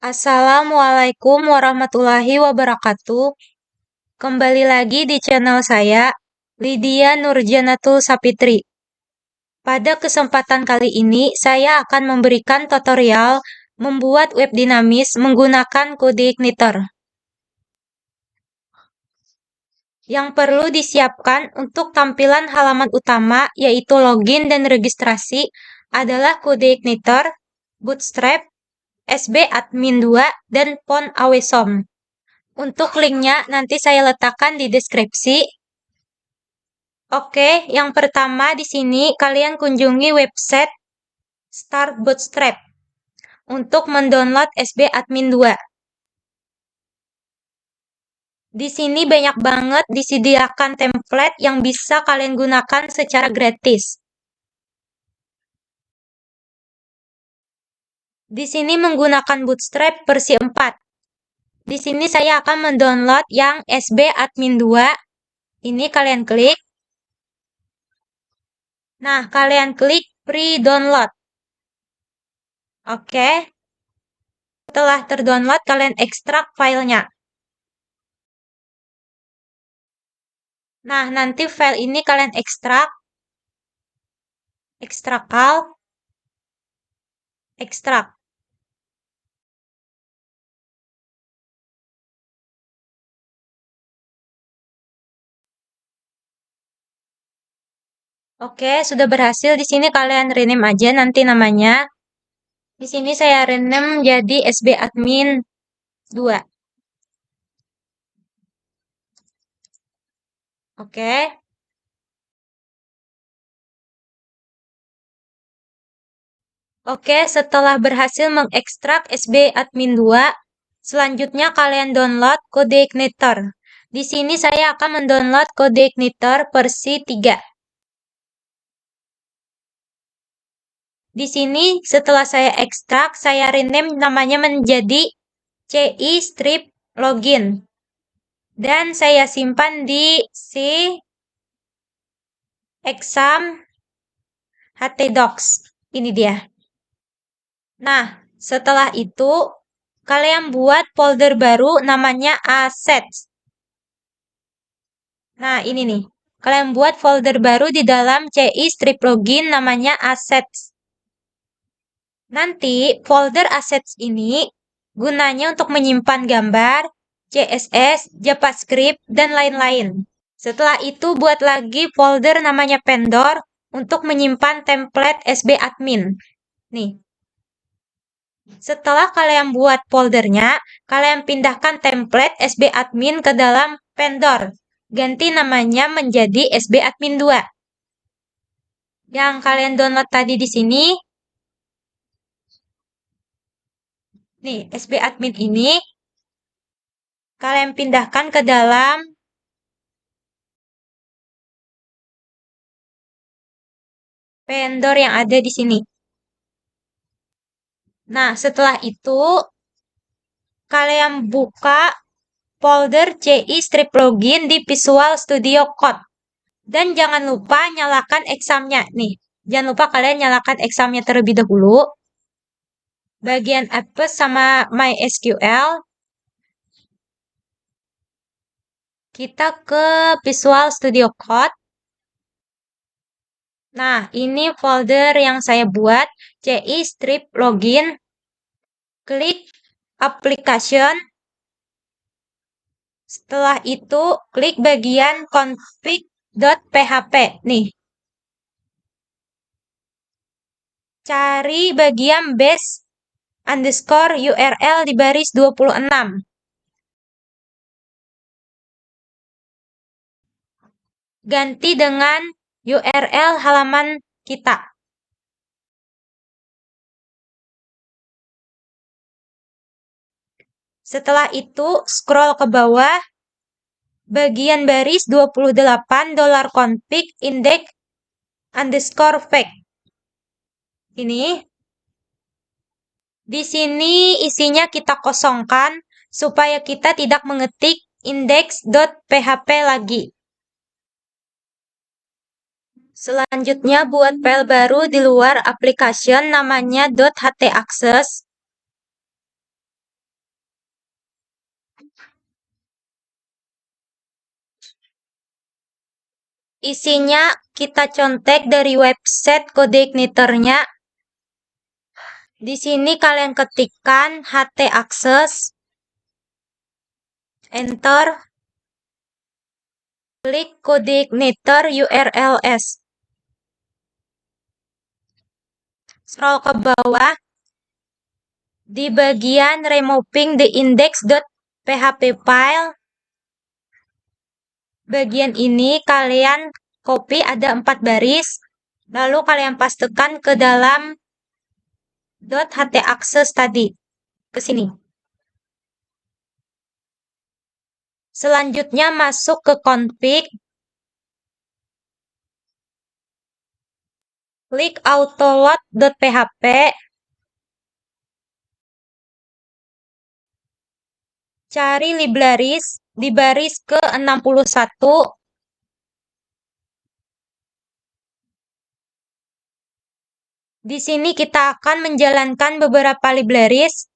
Assalamualaikum warahmatullahi wabarakatuh. Kembali lagi di channel saya, Lydia Nurjanatul Sapitri. Pada kesempatan kali ini, saya akan memberikan tutorial membuat web dinamis menggunakan kode Igniter. Yang perlu disiapkan untuk tampilan halaman utama, yaitu login dan registrasi, adalah kode Igniter, Bootstrap, SB Admin 2, dan Font Awesome. Untuk linknya nanti saya letakkan di deskripsi. Oke, yang pertama di sini kalian kunjungi website Start Bootstrap untuk mendownload SB Admin 2. Di sini banyak banget disediakan template yang bisa kalian gunakan secara gratis. Di sini menggunakan Bootstrap versi 4. Di sini saya akan mendownload yang SB Admin 2. Ini kalian klik. Nah, kalian klik pre-download. Oke. Setelah terdownload, kalian ekstrak filenya. Nah, nanti file ini kalian ekstrak all, ekstrak. Oke, sudah berhasil. Di sini kalian rename aja nanti namanya. Di sini saya rename jadi SB Admin 2. Oke. Oke, setelah berhasil mengekstrak SB Admin 2, selanjutnya kalian download kode Igniter. Di sini saya akan mendownload kode Igniter versi 3. Di sini setelah saya ekstrak, saya rename namanya menjadi CI strip login. Dan saya simpan di C exam htdocs. Ini dia. Nah, setelah itu kalian buat folder baru namanya assets. Nah, ini nih. Kalian buat folder baru di dalam CI strip login namanya assets. Nanti folder assets ini gunanya untuk menyimpan gambar, CSS, JavaScript, dan lain-lain. Setelah itu buat lagi folder namanya vendor untuk menyimpan template SB admin. Nih. Setelah kalian buat foldernya, kalian pindahkan template SB admin ke dalam vendor. Ganti namanya menjadi SB admin 2. Yang kalian download tadi di sini. Nih, SB admin ini kalian pindahkan ke dalam vendor yang ada di sini. Nah, setelah itu kalian buka folder CI strip login di Visual Studio Code. Dan jangan lupa nyalakan examnya. Nih, jangan lupa kalian nyalakan examnya terlebih dahulu. Bagian Apps sama MySQL. Kita ke Visual Studio Code. Nah, ini folder yang saya buat, CI strip login. Klik application. Setelah itu, klik bagian config.php. Nih. Cari bagian base underscore URL di baris 26. Ganti dengan URL halaman kita. Setelah itu, scroll ke bawah, bagian baris 28 $config index underscore fact. Ini. Di sini isinya kita kosongkan supaya kita tidak mengetik index.php lagi. Selanjutnya buat file baru di luar application namanya .htaccess. Isinya kita contek dari website CodeIgniternya. Di sini kalian ketikkan htaccess, enter, klik CodeIgniter URLs. Scroll ke bawah. Di bagian removing the index.php file, bagian ini kalian copy ada 4 baris, lalu kalian pastekan ke dalam .htaccess tadi, ke sini. Selanjutnya masuk ke config, klik autoload.php, cari libraries di baris ke-61, di sini kita akan menjalankan beberapa libraries,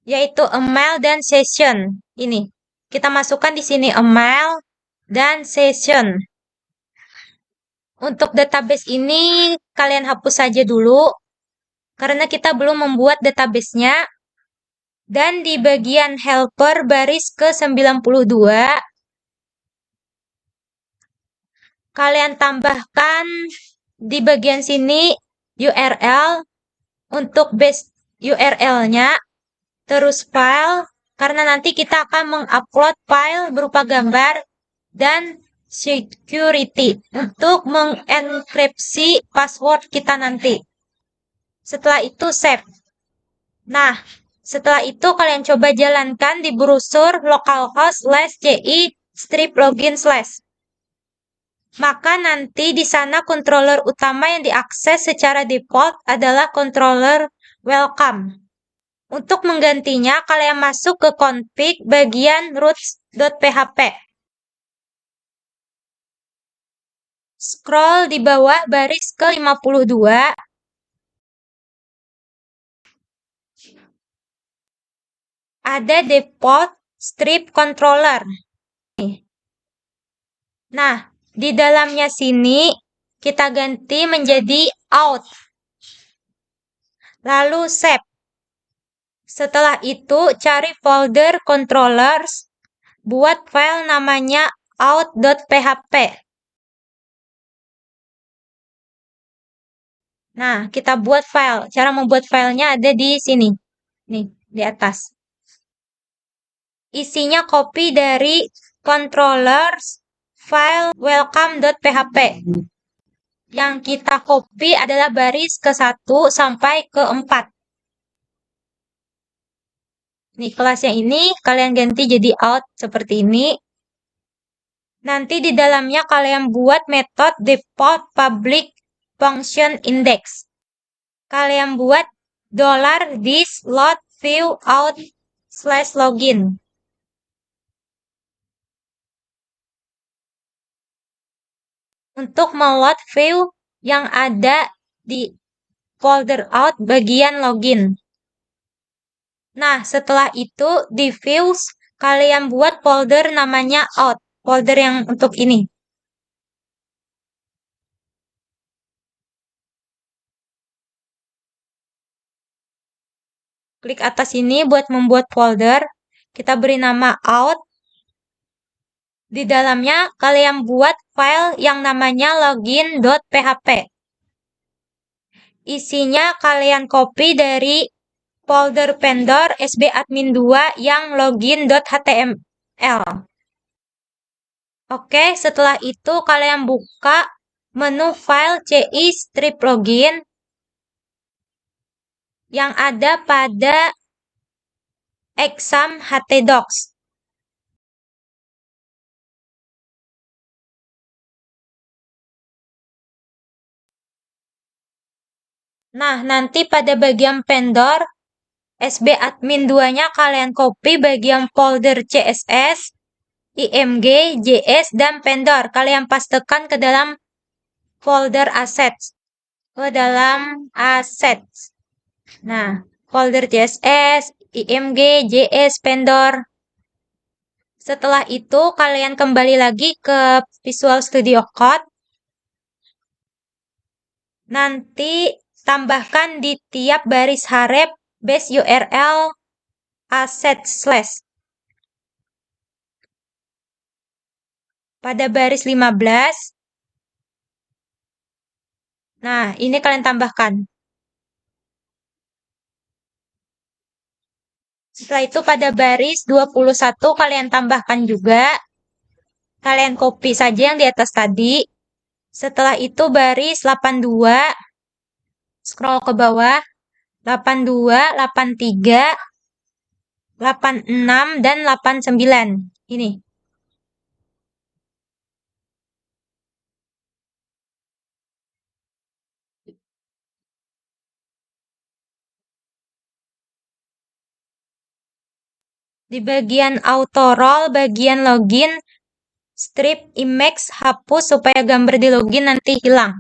yaitu email dan session. Ini kita masukkan di sini email dan session. Untuk database ini kalian hapus saja dulu karena kita belum membuat database-nya. Dan di bagian helper baris ke-92 kalian tambahkan di bagian sini URL untuk base URL-nya, terus file, karena nanti kita akan mengupload file berupa gambar, dan security untuk mengenkripsi password kita nanti. Setelah itu save. Nah, setelah itu kalian coba jalankan di browser localhost/ci-login/. Maka nanti di sana controller utama yang diakses secara default adalah controller welcome. Untuk menggantinya, kalian masuk ke config bagian routes.php. Scroll di bawah baris ke-52. Ada default strip controller. Nah, di dalamnya sini kita ganti menjadi out. Lalu save. Setelah itu cari folder controllers, buat file namanya out.php. Nah, kita buat file. Cara membuat filenya ada di sini. Nih, di atas. Isinya copy dari controllers file welcome.php. Yang kita copy adalah baris ke-1 sampai ke-4. Nih, kelasnya ini kalian ganti jadi out seperti ini. Nanti di dalamnya kalian buat metode default public function index. Kalian buat $this load view out/login. Untuk meload view yang ada di folder out bagian login. Nah, setelah itu di views kalian buat folder namanya out, folder yang untuk ini. Klik atas ini buat membuat folder. Kita beri nama out. Di dalamnya kalian buat file yang namanya login.php. Isinya kalian copy dari folder vendor sbadmin2 yang login.html. Oke, setelah itu kalian buka menu file ci-login yang ada pada exam htdocs. Nah, nanti pada bagian vendor sbadmin2-nya kalian copy bagian folder css, img, js, dan vendor. Kalian pastekan ke dalam folder assets. Ke dalam assets. Nah, folder css, img, js, vendor. Setelah itu kalian kembali lagi ke Visual Studio Code. Nanti tambahkan di tiap baris harep base URL asset slash. Pada baris 15, nah ini kalian tambahkan. Setelah itu pada baris 21 kalian tambahkan juga. Kalian copy saja yang di atas tadi. Setelah itu baris 82, scroll ke bawah, 82, 83, 86, dan 89. Ini. Di bagian auto roll, bagian login, strip image hapus supaya gambar di login nanti hilang.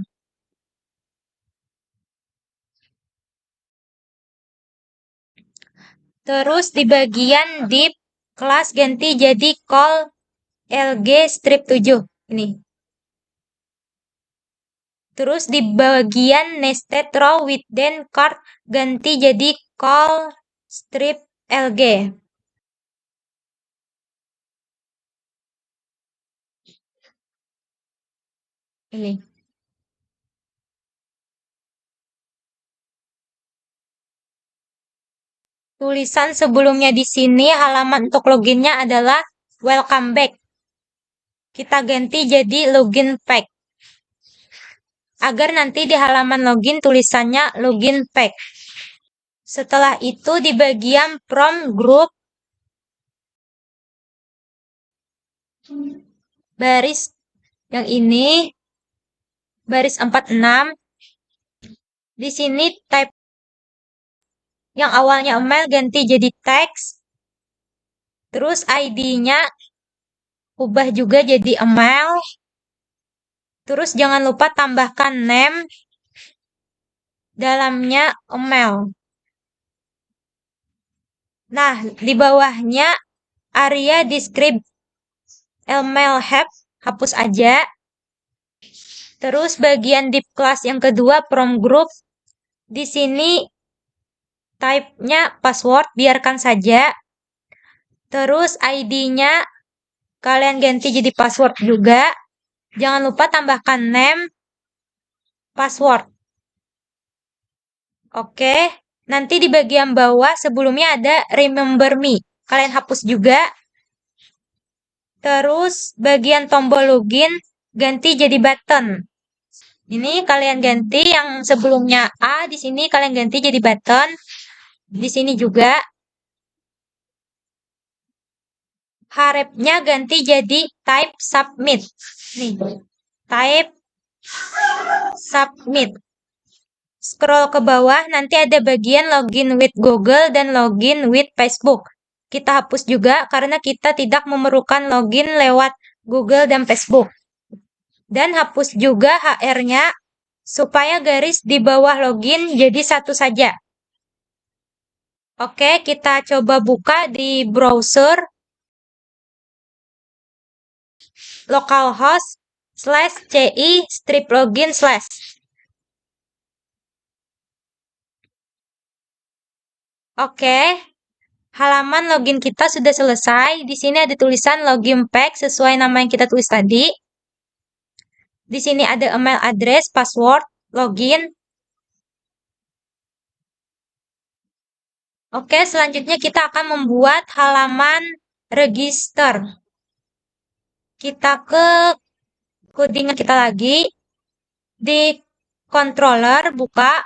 Terus di bagian div kelas ganti jadi call lg strip 7. Ini. Terus di bagian nested row within card ganti jadi call strip lg. Ini. Tulisan sebelumnya di sini halaman untuk loginnya adalah welcome back. Kita ganti jadi login pack. Agar nanti di halaman login tulisannya login pack. Setelah itu di bagian from group baris yang ini baris 46 di sini type yang awalnya email ganti jadi teks. Terus ID-nya ubah juga jadi email. Terus jangan lupa tambahkan name dalamnya email. Nah, di bawahnya area describe email have hapus aja. Terus bagian div class yang kedua from group di sini type-nya password biarkan saja. Terus ID-nya kalian ganti jadi password juga. Jangan lupa tambahkan name, password. Oke, nanti di bagian bawah sebelumnya ada remember me. Kalian hapus juga. Terus bagian tombol login ganti jadi button. Ini kalian ganti yang sebelumnya A, di sini kalian ganti jadi button. Di sini juga. Harapnya ganti jadi type submit. Nih, type submit. Scroll ke bawah, nanti ada bagian login with Google dan login with Facebook. Kita hapus juga karena kita tidak memerlukan login lewat Google dan Facebook. Dan hapus juga HR-nya supaya garis di bawah login jadi satu saja. Oke, kita coba buka di browser localhost /ci strip login /. Oke, halaman login kita sudah selesai. Di sini ada tulisan login pack sesuai nama yang kita tulis tadi. Di sini ada email address, password, login. Oke, selanjutnya kita akan membuat halaman register. Kita ke codingan kita lagi. Di controller, buka.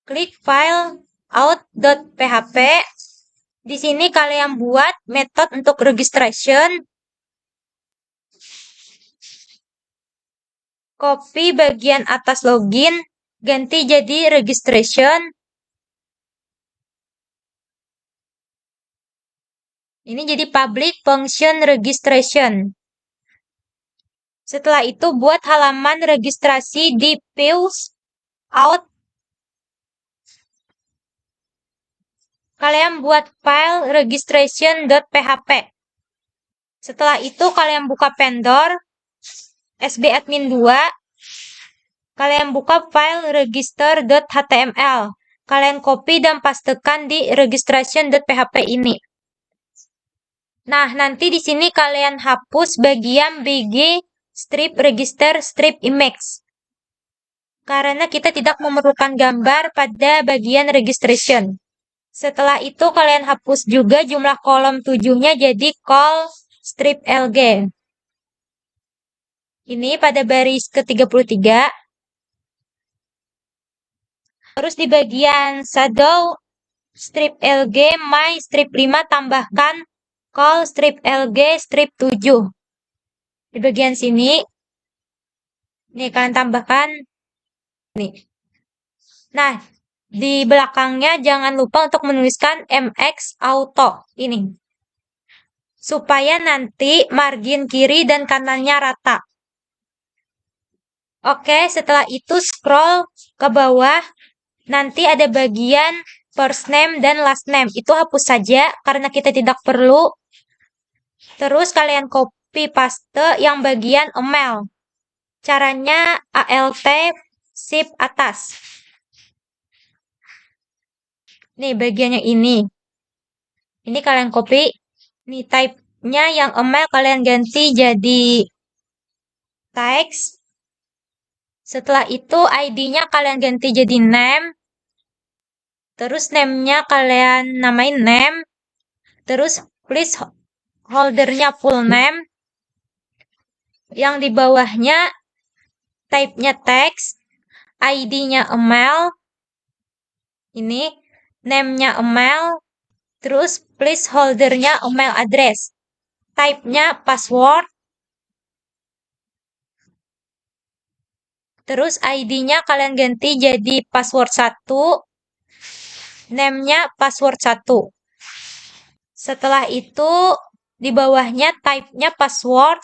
Klik file out.php. Di sini kalian buat metode untuk registration. Copy bagian atas login, ganti jadi registration. Ini jadi public function registration. Setelah itu buat halaman registrasi di fields out. Kalian buat file registration.php. Setelah itu kalian buka vendor. sbadmin 2, kalian buka file register.html. Kalian copy dan pastekan di registration.php ini. Nah, nanti di sini kalian hapus bagian bg strip register strip image. Karena kita tidak memerlukan gambar pada bagian registration. Setelah itu kalian hapus juga jumlah kolom 7-nya jadi call strip lg. Ini pada baris ke-33. Terus di bagian shadow strip lg my strip 5 tambahkan call strip lg strip 7. Di bagian sini, nih kalian tambahkan nih. Nah, di belakangnya jangan lupa untuk menuliskan mx auto ini. Supaya nanti margin kiri dan kanannya rata. Oke, setelah itu scroll ke bawah. Nanti ada bagian first name dan last name. Itu hapus saja karena kita tidak perlu. Terus kalian copy paste yang bagian email. Caranya alt shift atas. Nih bagiannya ini. Ini kalian copy. Nih type-nya yang email kalian ganti jadi text. Setelah itu ID-nya kalian ganti jadi name. Terus name-nya kalian namain name. Terus please holdernya full name. Yang di bawahnya type-nya text. ID-nya email. Ini name-nya email. Terus please holdernya email address. Type-nya password. Terus ID-nya kalian ganti jadi password 1. Name-nya password 1. Setelah itu di bawahnya type-nya password.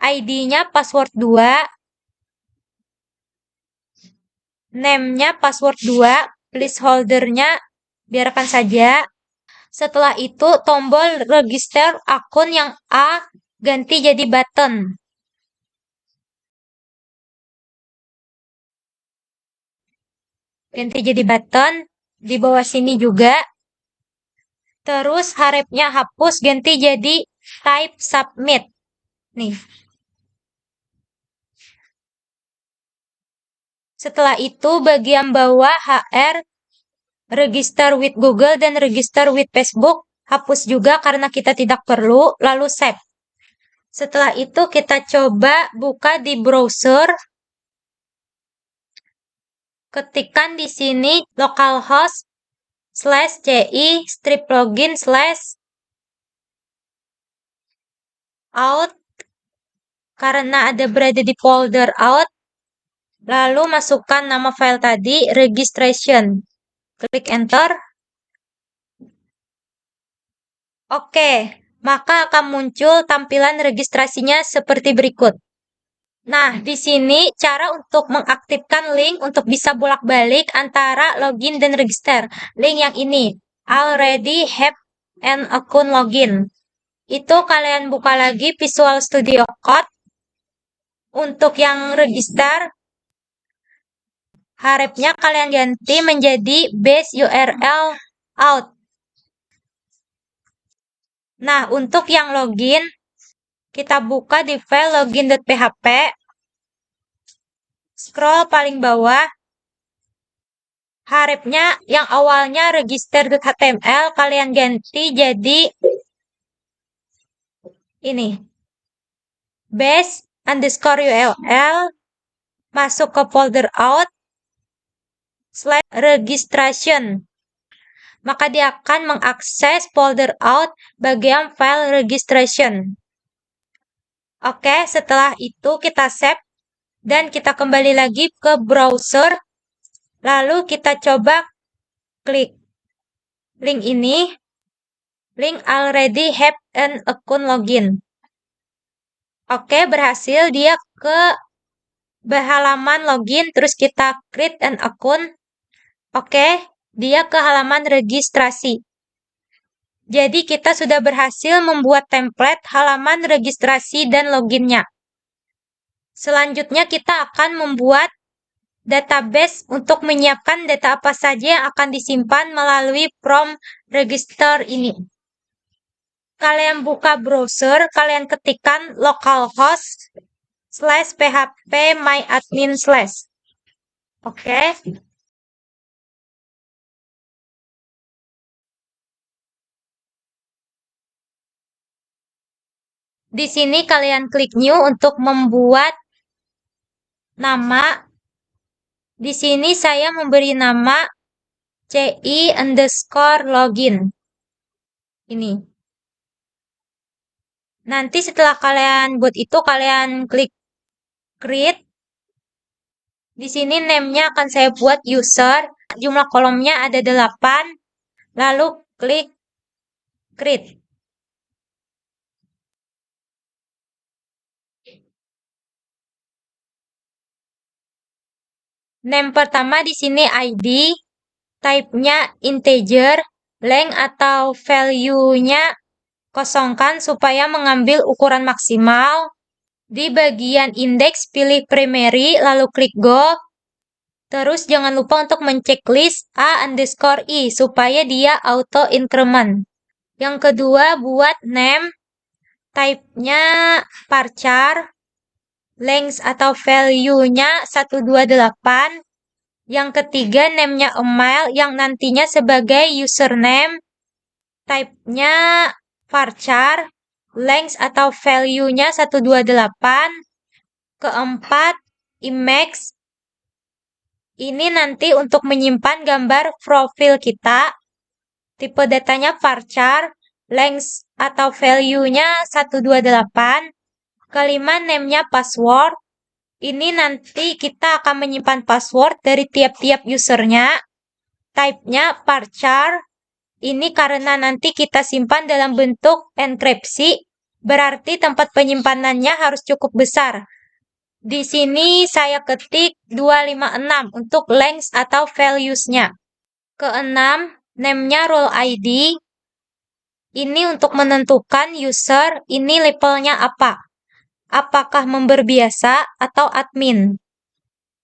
ID-nya password 2. Name-nya password 2. Placeholder-nya biarkan saja. Setelah itu tombol register akun yang A ganti jadi button. Ganti jadi button. Di bawah sini juga. Terus harapnya hapus ganti jadi type submit. Nih. Setelah itu bagian bawah HR register with Google dan register with Facebook hapus juga karena kita tidak perlu, lalu save. Setelah itu kita coba buka di browser. Ketikkan di sini localhost /ci strip login /out karena ada berada di folder out. Lalu masukkan nama file tadi, registration. Klik enter. Oke, maka akan muncul tampilan registrasinya seperti berikut. Nah, di sini cara untuk mengaktifkan link untuk bisa bolak-balik antara login dan register. Link yang ini, already have an account login. Itu kalian buka lagi Visual Studio Code. Untuk yang register, harapnya kalian ganti menjadi base URL out. Nah, untuk yang login, kita buka di file login.php. Scroll paling bawah. Harapnya yang awalnya register.html kalian ganti jadi ini. Base underscore URL. Masuk ke folder out. /registration. Maka dia akan mengakses folder out bagian file registration. Oke, setelah itu kita save dan kita kembali lagi ke browser. Lalu kita coba klik link ini. Link already have an account login. Oke, berhasil dia ke halaman login. Terus kita create an account. Oke, dia ke halaman registrasi. Jadi kita sudah berhasil membuat template halaman registrasi dan loginnya. Selanjutnya kita akan membuat database untuk menyiapkan data apa saja yang akan disimpan melalui prompt register ini. Kalian buka browser, kalian ketikkan localhost/php/myadmin/. Oke. Di sini kalian klik new untuk membuat nama. Di sini saya memberi nama ci_login. Ini. Nanti setelah kalian buat itu, kalian klik create. Di sini name-nya akan saya buat user. Jumlah kolomnya ada 8. Lalu klik create. Name pertama di sini ID. Type-nya integer. Length atau value-nya kosongkan supaya mengambil ukuran maksimal. Di bagian indeks pilih primary lalu klik go. Terus jangan lupa untuk menceklis a_i supaya dia auto increment. Yang kedua buat name. Type-nya varchar. Length atau value-nya 128. Yang ketiga name-nya email yang nantinya sebagai username. Type-nya varchar. Length atau value-nya 128. Keempat, image. Ini nanti untuk menyimpan gambar profil kita. Tipe datanya varchar. Length atau value-nya 128. Kelima, name-nya password. Ini nanti kita akan menyimpan password dari tiap-tiap usernya. Type-nya varchar. Ini karena nanti kita simpan dalam bentuk enkripsi, berarti tempat penyimpanannya harus cukup besar. Di sini saya ketik 256 untuk length atau values-nya. Keenam, name-nya role ID. Ini untuk menentukan user ini levelnya apa. Apakah member biasa atau admin.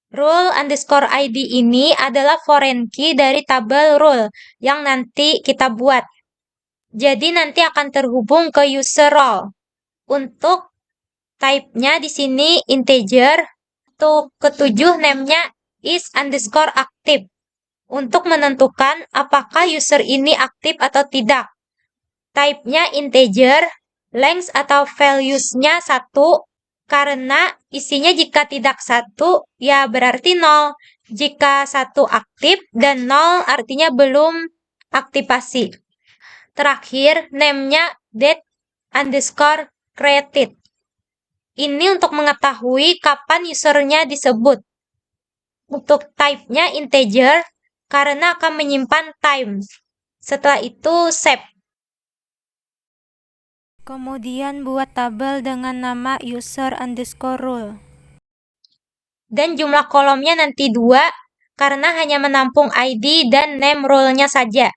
Role_ID ini adalah foreign key dari tabel role yang nanti kita buat. Jadi nanti akan terhubung ke user role. Untuk type-nya di sini integer. Untuk ketujuh, name-nya is_active. Untuk menentukan apakah user ini aktif atau tidak. Type-nya integer. Length atau values-nya 1. Karena isinya jika tidak 1, ya berarti 0. Jika 1 aktif dan 0 artinya belum aktivasi. Terakhir, name-nya date_created. Ini untuk mengetahui kapan usernya disebut. Untuk type-nya integer, karena akan menyimpan time. Setelah itu, save. Kemudian buat tabel dengan nama user_role. Dan jumlah kolomnya nanti 2, karena hanya menampung ID dan name role-nya saja.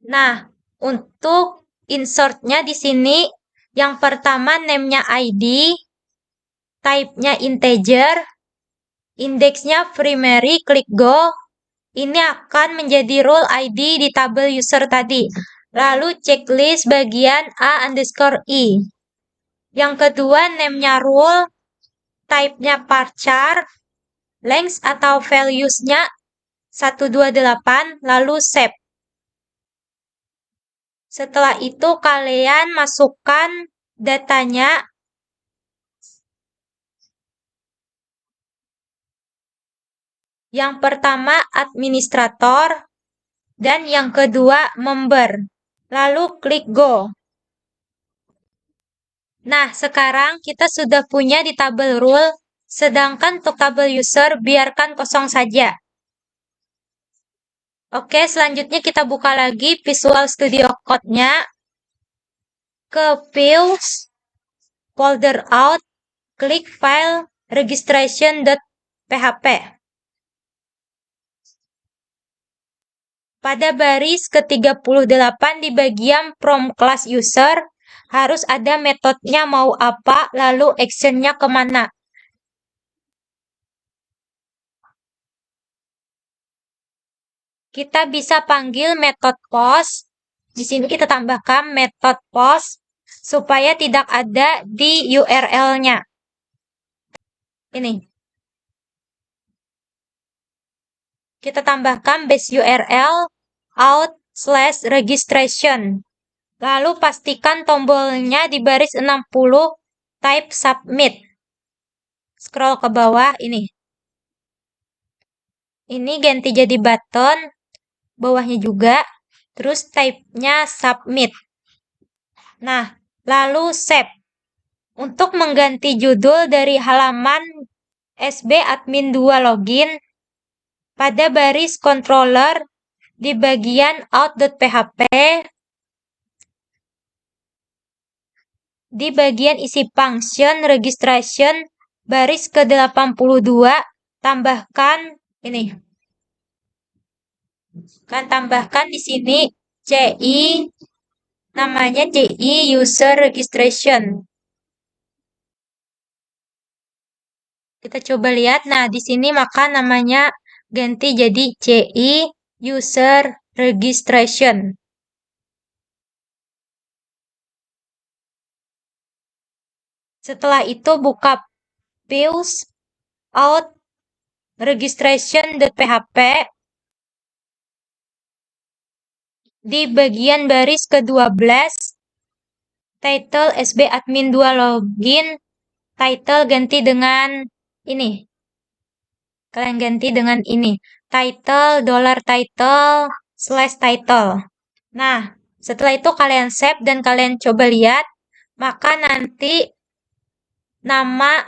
Nah, untuk insert-nya di sini, yang pertama name-nya ID, type-nya integer, indeksnya primary, klik go. Ini akan menjadi role ID di tabel user tadi. Lalu checklist bagian a_i. Yang kedua name-nya role, type-nya varchar, length atau values-nya 128, lalu save. Setelah itu kalian masukkan datanya. Yang pertama administrator dan yang kedua member. Lalu klik go. Nah, sekarang kita sudah punya di tabel rule, sedangkan untuk tabel user biarkan kosong saja. Oke, selanjutnya kita buka lagi Visual Studio Code-nya. Ke Files, Folder Out, klik File registration.php. Pada baris ke-38 di bagian from class user, harus ada metodenya mau apa, lalu actionnya kemana. Kita bisa panggil metode post. Di sini kita tambahkan metode post supaya tidak ada di URL-nya. Ini. Kita tambahkan base URL out/registration. Lalu pastikan tombolnya di baris 60, type submit. Scroll ke bawah ini. Ini ganti jadi button, bawahnya juga, terus type-nya submit. Nah, lalu save. Untuk mengganti judul dari halaman SB admin 2 login, pada baris controller di bagian out.php, di bagian isi function registration baris ke-82, tambahkan ini. Kan tambahkan di sini CI, namanya CI user registration. Kita coba lihat. Nah, di sini maka namanya ganti jadi CI user registration. Setelah itu buka files out registration.php. Di bagian baris ke-12, title SB admin 2 login, title ganti dengan ini. Kalian ganti dengan ini. Title, $title/title. Nah, setelah itu kalian save dan kalian coba lihat. Maka nanti nama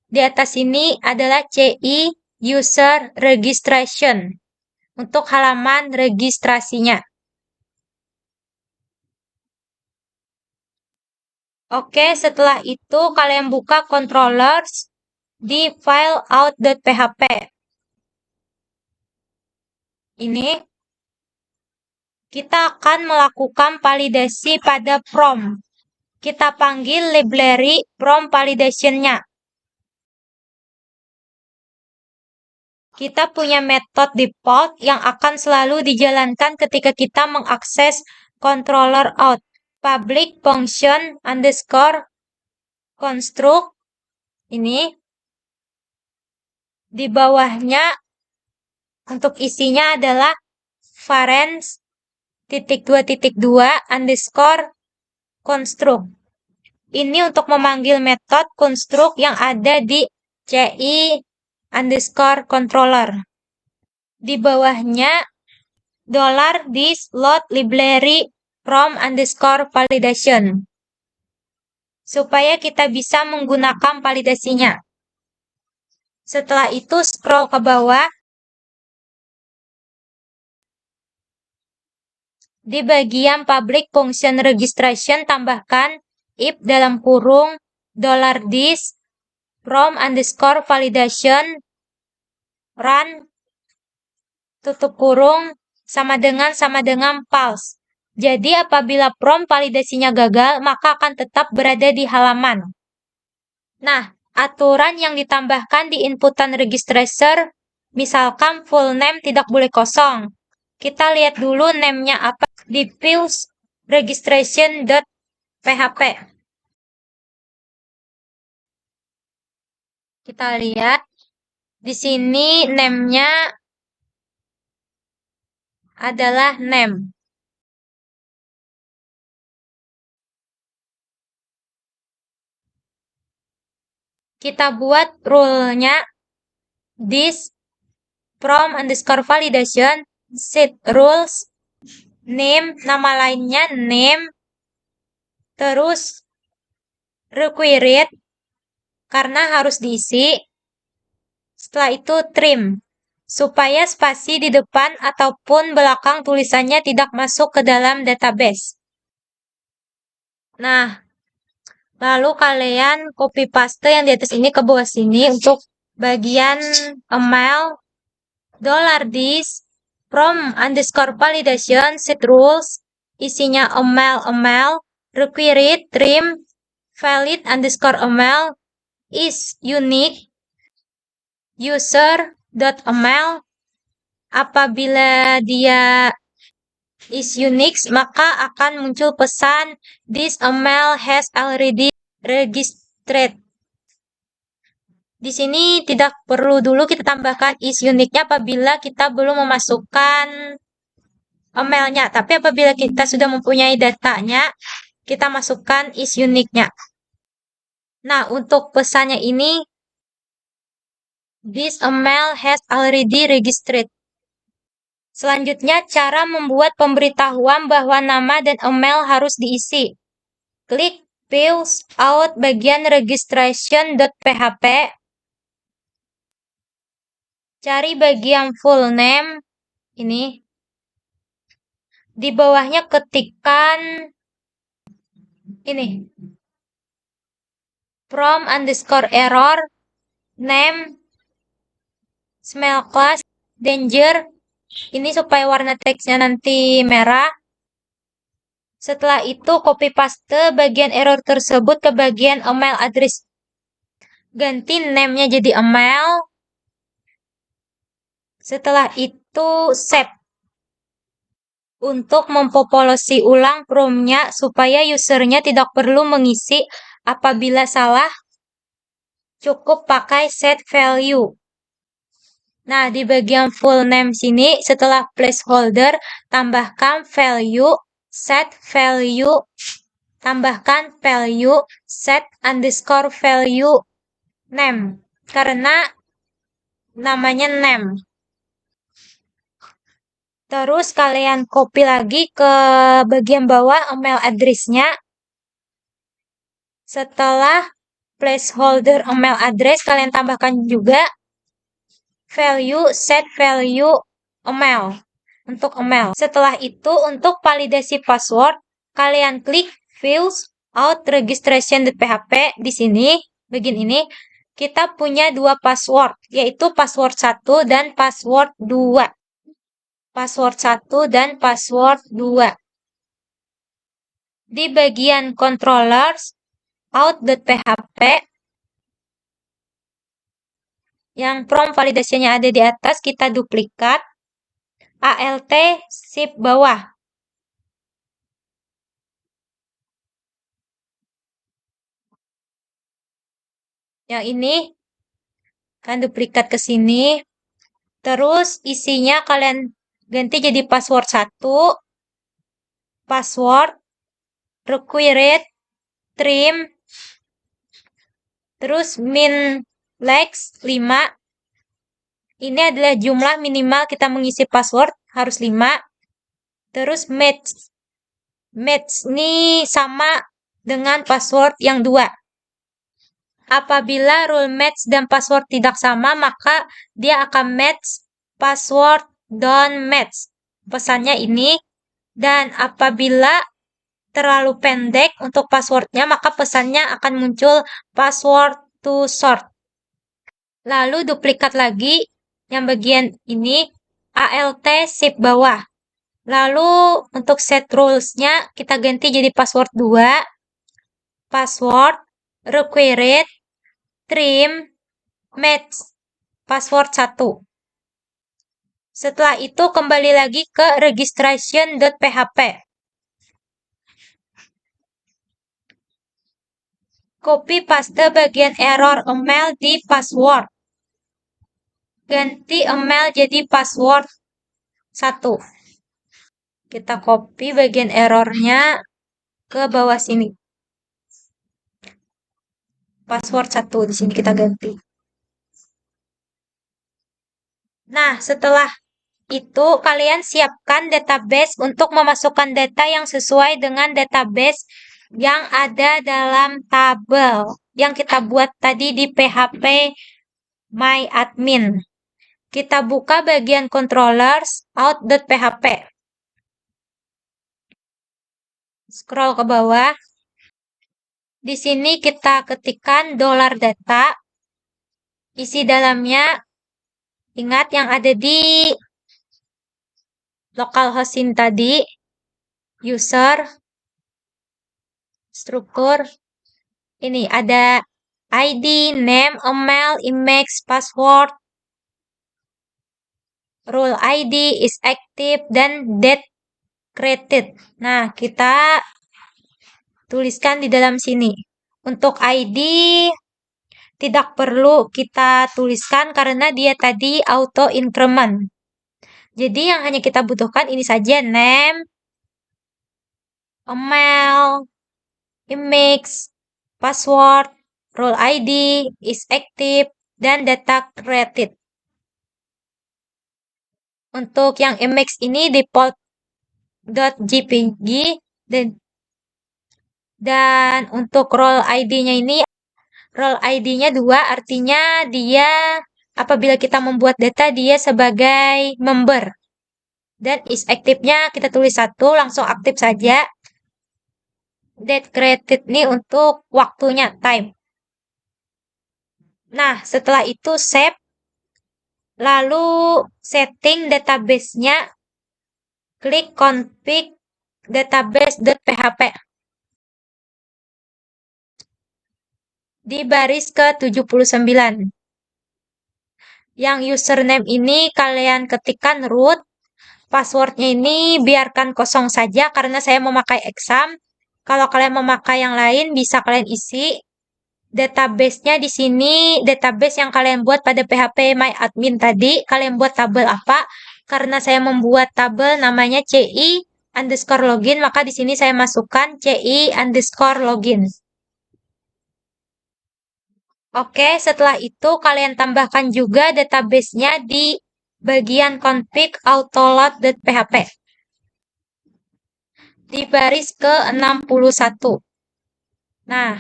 di atas ini adalah CI user registration untuk halaman registrasinya. Oke, setelah itu kalian buka controllers di file out.php. Ini kita akan melakukan validasi pada from. Kita panggil library from validation-nya. Kita punya metode default yang akan selalu dijalankan ketika kita mengakses controller out. Public function underscore construct. Ini. Di bawahnya untuk isinya adalah parents.2.2 underscore construct. Ini untuk memanggil metode construct yang ada di CI underscore controller. Di bawahnya $this load library from underscore validation. Supaya kita bisa menggunakan validasinya. Setelah itu scroll ke bawah. Di bagian public function registration tambahkan if dalam kurung $this from underscore validation run tutup kurung sama dengan false. Jadi apabila from validasinya gagal, maka akan tetap berada di halaman. Nah, aturan yang ditambahkan di inputan registrator, misalkan full name tidak boleh kosong. Kita lihat dulu name-nya apa di fields registration.php. Kita lihat di sini name-nya adalah name. Kita buat rule-nya this from underscore validation set rules name, nama lainnya name, terus required karena harus diisi. Setelah itu trim supaya spasi di depan ataupun belakang tulisannya tidak masuk ke dalam database. Nah, lalu kalian copy paste yang di atas ini ke bawah sini untuk bagian email $this From underscore validation set rules, isinya email, required, trim, valid underscore email, is unique, user.email. Apabila dia is unique, maka akan muncul pesan this email has already registered. Di sini tidak perlu dulu kita tambahkan is unique-nya apabila kita belum memasukkan emailnya. Tapi apabila kita sudah mempunyai datanya, kita masukkan is unique-nya. Nah, untuk pesannya ini, this email has already registered. Selanjutnya, cara membuat pemberitahuan bahwa nama dan email harus diisi. Klik fill out bagian registration.php. Cari bagian full name. Ini. Di bawahnya ketikkan ini. From underscore error. Name. Smell class. Danger. Ini supaya warna teksnya nanti merah. Setelah itu copy paste bagian error tersebut ke bagian email address. Ganti name-nya jadi email. Setelah itu save. Untuk mempopulasi ulang prompt-nya supaya usernya tidak perlu mengisi apabila salah, cukup pakai set value. Nah, di bagian full name sini, setelah placeholder, tambahkan value, set value, tambahkan value, set underscore value, name. Karena namanya name. Terus kalian copy lagi ke bagian bawah email address-nya. Setelah placeholder email address, kalian tambahkan juga value, set value, email. Untuk email. Setelah itu, untuk validasi password, kalian klik fill out registration.php. Di sini, bagian ini, kita punya dua password, yaitu password 1 dan password 2. Password 1 dan password 2. Di bagian controllers, out.php, yang prompt validasinya ada di atas, kita duplikat. ALT shift bawah. Yang ini kan duplikat ke sini. Terus isinya kalian ganti jadi password 1, password, required, trim, terus min lex 5. Ini adalah jumlah minimal kita mengisi password, harus 5. Terus match. Match ini sama dengan password yang 2. Apabila rule match dan password tidak sama, maka dia akan match password don't match. Pesannya ini. Dan apabila terlalu pendek untuk passwordnya, maka pesannya akan muncul password too short. Lalu duplikat lagi yang bagian ini, ALT shift bawah. Lalu untuk set rules-nya kita ganti jadi password 2, password, required, trim, match, password 1. Setelah itu kembali lagi ke registration.php. Copy paste bagian error email di password. Ganti email jadi password 1. Kita copy bagian errornya ke bawah sini. Password 1 di sini kita ganti. Nah, setelah itu kalian siapkan database untuk memasukkan data yang sesuai dengan database yang ada dalam tabel yang kita buat tadi di PHP MyAdmin. Kita buka bagian controllers out.php. Scroll ke bawah. Di sini kita ketikkan $data. Isi dalamnya, ingat yang ada di localhost ini tadi, user, struktur, ini ada ID, name, email, image, password, role ID is active, dan date created. Nah, kita tuliskan di dalam sini. Untuk ID tidak perlu kita tuliskan karena dia tadi auto increment. Jadi yang hanya kita butuhkan ini saja, name, email, image, password, role ID is active, dan data created. Untuk yang image ini default.jpg dan untuk role ID-nya ini role ID-nya 2, artinya dia apabila kita membuat data dia sebagai member. Dan is active-nya kita tulis 1, langsung aktif saja. Date created ini untuk waktunya, time. Nah, setelah itu save. Lalu setting database-nya. Klik config database.php. Di baris ke-79. Yang username ini kalian ketikkan root. Passwordnya ini biarkan kosong saja karena saya memakai exam. Kalau kalian memakai yang lain bisa kalian isi. Database-nya di sini database yang kalian buat pada PHP MyAdmin tadi. Kalian buat tabel apa? Karena saya membuat tabel namanya CI_login, maka di sini saya masukkan CI_login. Oke, setelah itu kalian tambahkan juga database-nya di bagian config autoload.php. Di baris ke-61. Nah,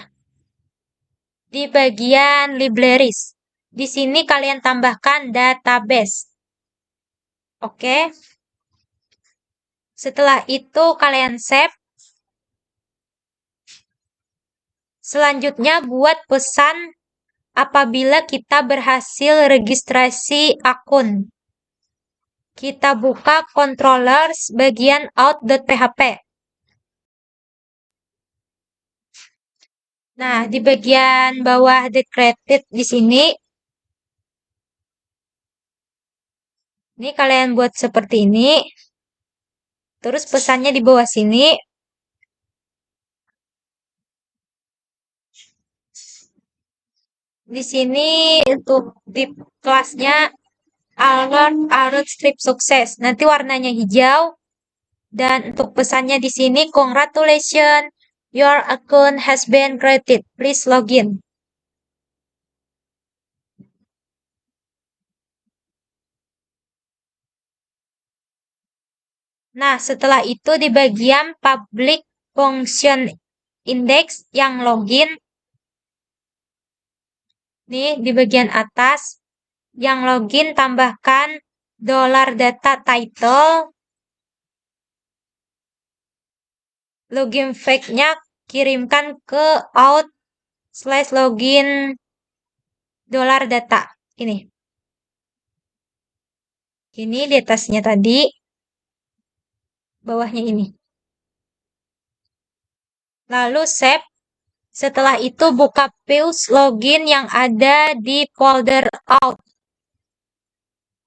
di bagian libraries. Di sini kalian tambahkan database. Oke. Setelah itu kalian save. Selanjutnya buat pesan apabila kita berhasil registrasi akun. Kita buka controllers bagian out.php. Nah, di bagian bawah declared di sini. Ini kalian buat seperti ini. Terus pesannya di bawah sini. Di sini untuk di kelasnya alert strip sukses. Nanti warnanya hijau. Dan untuk pesannya di sini, congratulations, your account has been created. Please login. Nah, setelah itu di bagian public function index yang login, nih di bagian atas, yang login tambahkan $data title, login fake-nya kirimkan ke out/login $data. Ini di atasnya tadi, bawahnya ini. Lalu save. Setelah itu buka files login yang ada di folder out.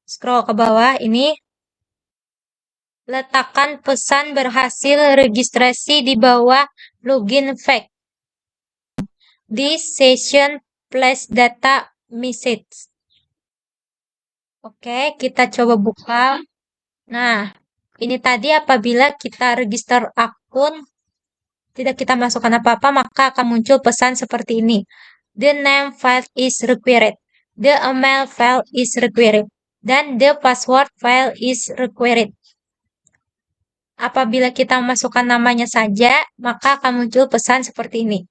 Scroll ke bawah ini. Letakkan pesan berhasil registrasi di bawah login fake. This session flash data message. Oke, kita coba buka. Nah, ini tadi apabila kita register akun, tidak kita masukkan apa-apa, maka akan muncul pesan seperti ini. The name file is required. The email file is required. Dan the password file is required. Apabila kita memasukkan namanya saja, maka akan muncul pesan seperti ini.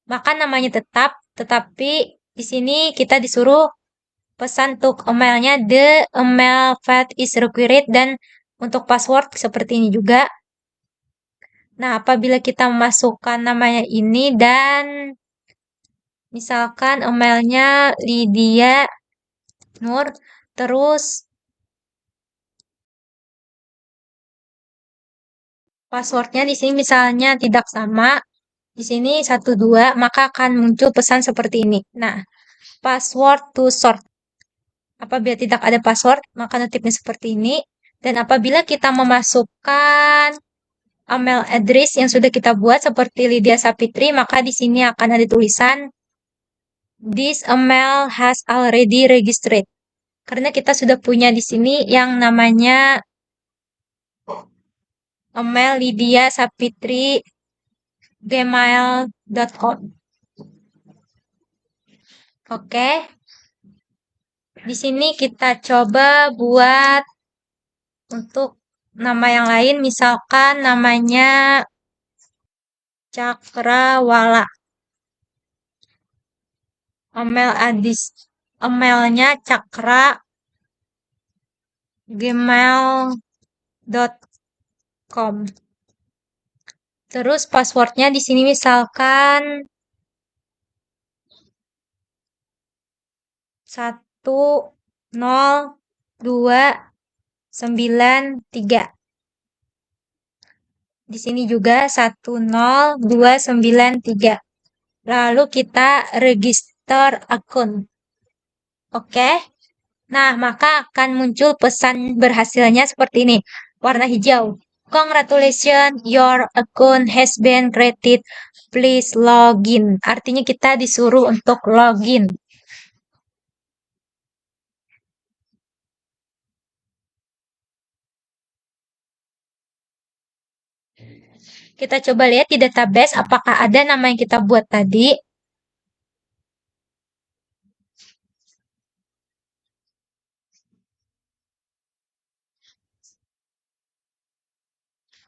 Maka namanya tetap, tetapi di sini kita disuruh pesan untuk emailnya, the email file is required, dan untuk password seperti ini juga. Nah, apabila kita memasukkan namanya ini dan misalkan emailnya Lydia Nur, terus Passwordnya di sini misalnya tidak sama, di sini 12, maka akan muncul pesan seperti ini. Nah, password to sort. Apabila tidak ada password, maka notifnya seperti ini. Dan apabila kita memasukkan email address yang sudah kita buat seperti Lydia Sapitri, maka di sini akan ada tulisan this email has already registered. Karena kita sudah punya di sini yang namanya email Lydia Sapitri gmail.com. Oke. Di sini kita coba buat untuk nama yang lain, misalkan namanya Cakrawala. Emailnya cakra@gmail.com. Terus passwordnya di sini misalkan 102993. Di sini juga 102993. Lalu kita register akun. Oke. Nah, maka akan muncul pesan berhasilnya seperti ini. Warna hijau. Congratulations, your account has been created. Please login. Artinya kita disuruh untuk login. Kita coba lihat di database apakah ada nama yang kita buat tadi.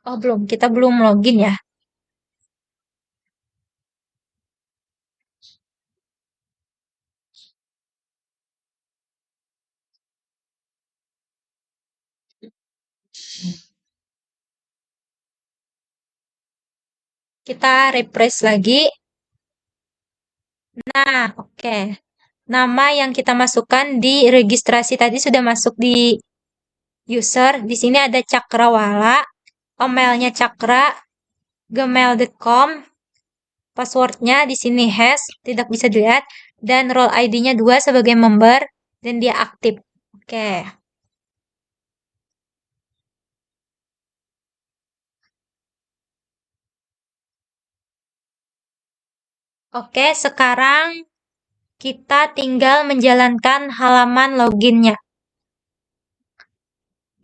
Oh, belum. Kita belum login ya. Kita refresh lagi. Nah, oke. Nama yang kita masukkan di registrasi tadi sudah masuk di user. Di sini ada Cakrawala, emailnya Cakra, gmail.com, passwordnya di sini hash, tidak bisa dilihat, dan role ID-nya 2 sebagai member, dan dia aktif. Oke. Oke, sekarang kita tinggal menjalankan halaman loginnya.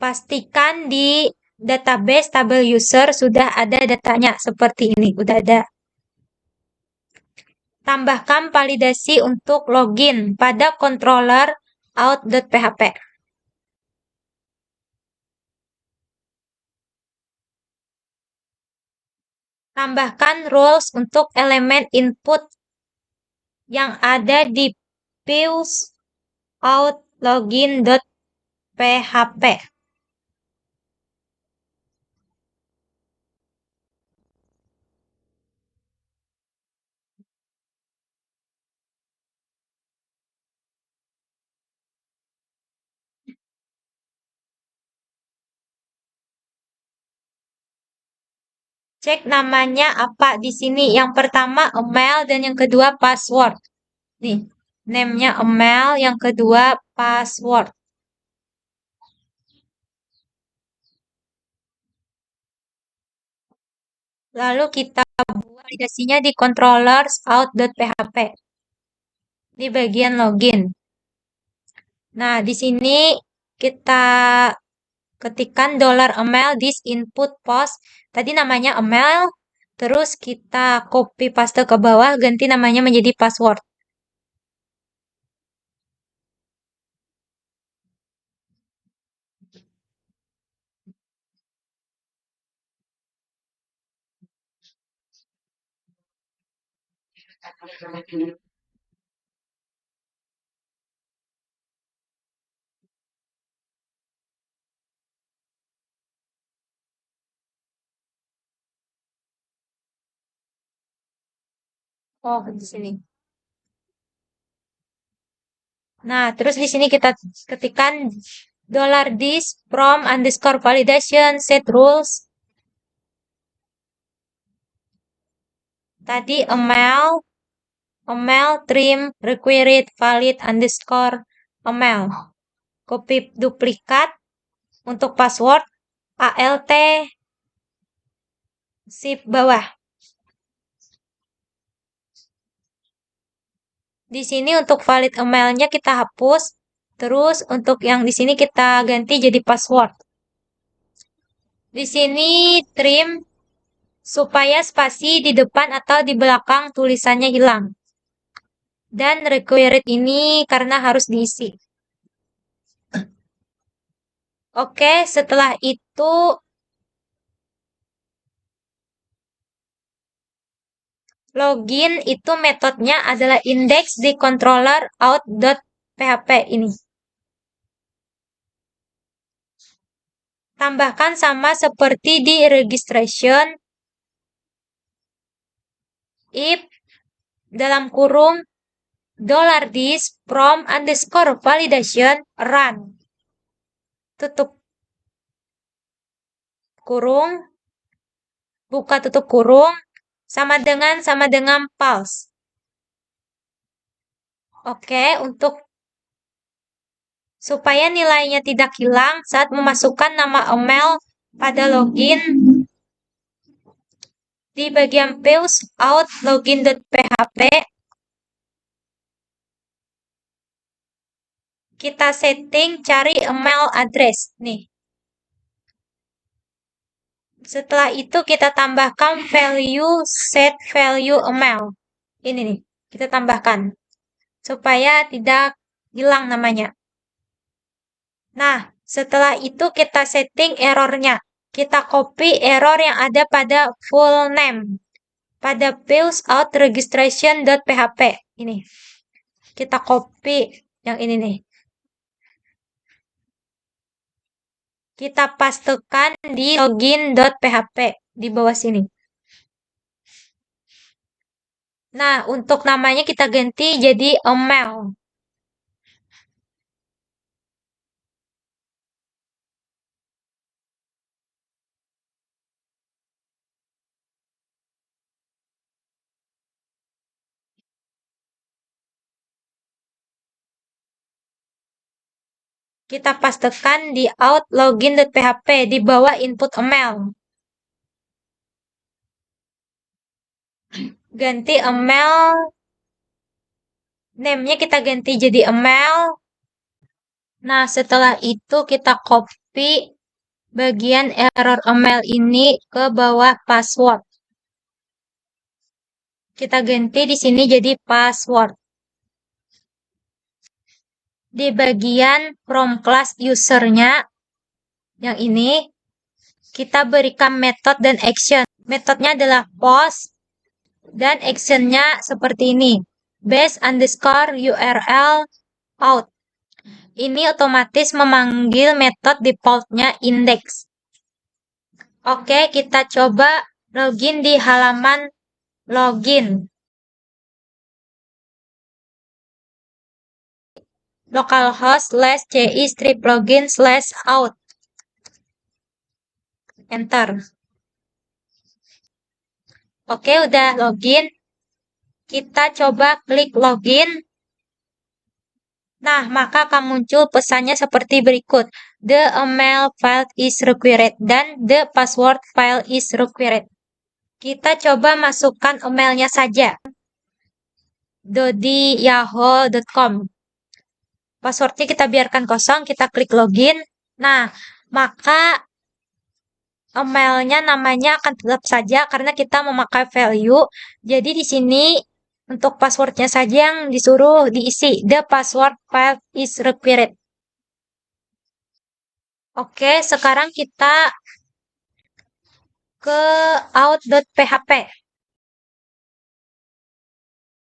Pastikan di database tabel user sudah ada datanya seperti ini, udah ada. Tambahkan validasi untuk login pada controller out.php. Tambahkan rules untuk elemen input yang ada di views out login.php. Cek namanya apa di sini. Yang pertama email dan yang kedua password. Nih, name-nya email, yang kedua password. Lalu kita buat validasinya di controllers out.php di bagian login. Nah, di sini kita ketikkan $email this input post. Tadi namanya email, terus kita copy paste ke bawah, ganti namanya menjadi password. Oh, di sini. Nah, terus di sini kita ketikkan $this from underscore validation set rules. Tadi email trim required valid underscore email. Copy duplikat untuk password alt shift bawah. Di sini untuk valid emailnya kita hapus. Terus untuk yang di sini kita ganti jadi password. Di sini trim supaya spasi di depan atau di belakang tulisannya hilang. Dan required ini karena harus diisi. Oke, setelah itu login itu metodenya adalah index di controller out.php ini. Tambahkan sama seperti di registration if dalam kurung $this from underscore validation run. Tutup kurung, buka tutup kurung, sama dengan false. Oke, untuk supaya nilainya tidak hilang saat memasukkan nama email pada login, di bagian fields out login.php kita setting cari email address nih. Setelah itu kita tambahkan value set value email. Ini nih, kita tambahkan supaya tidak hilang namanya. Nah, setelah itu kita setting errornya. Kita copy error yang ada pada full name. Pada fields out registration.php. Ini. Kita copy yang ini nih. Kita pastekan di login.php di bawah sini. Nah, untuk namanya kita ganti jadi email. Kita pastekan di out login.php di bawah input email. Ganti email. Name-nya kita ganti jadi email. Nah, setelah itu kita copy bagian error email ini ke bawah password. Kita ganti di sini jadi password. Di bagian from class user-nya, yang ini, kita berikan method dan action. Metodenya adalah post, dan action-nya seperti ini. Base underscore URL out. Ini otomatis memanggil metode default-nya index. Oke, kita coba login di halaman login. localhost/ci/login/out. Enter. Oke, udah login. Kita coba klik login. Nah, maka akan muncul pesannya seperti berikut. The email file is required dan the password file is required. Kita coba masukkan emailnya saja. dodi@yahoo.com. Passwordnya kita biarkan kosong, kita klik login. Nah, maka emailnya namanya akan tetap saja karena kita memakai value. Jadi di sini untuk passwordnya saja yang disuruh diisi. The password file is required. Oke, sekarang kita ke out.php.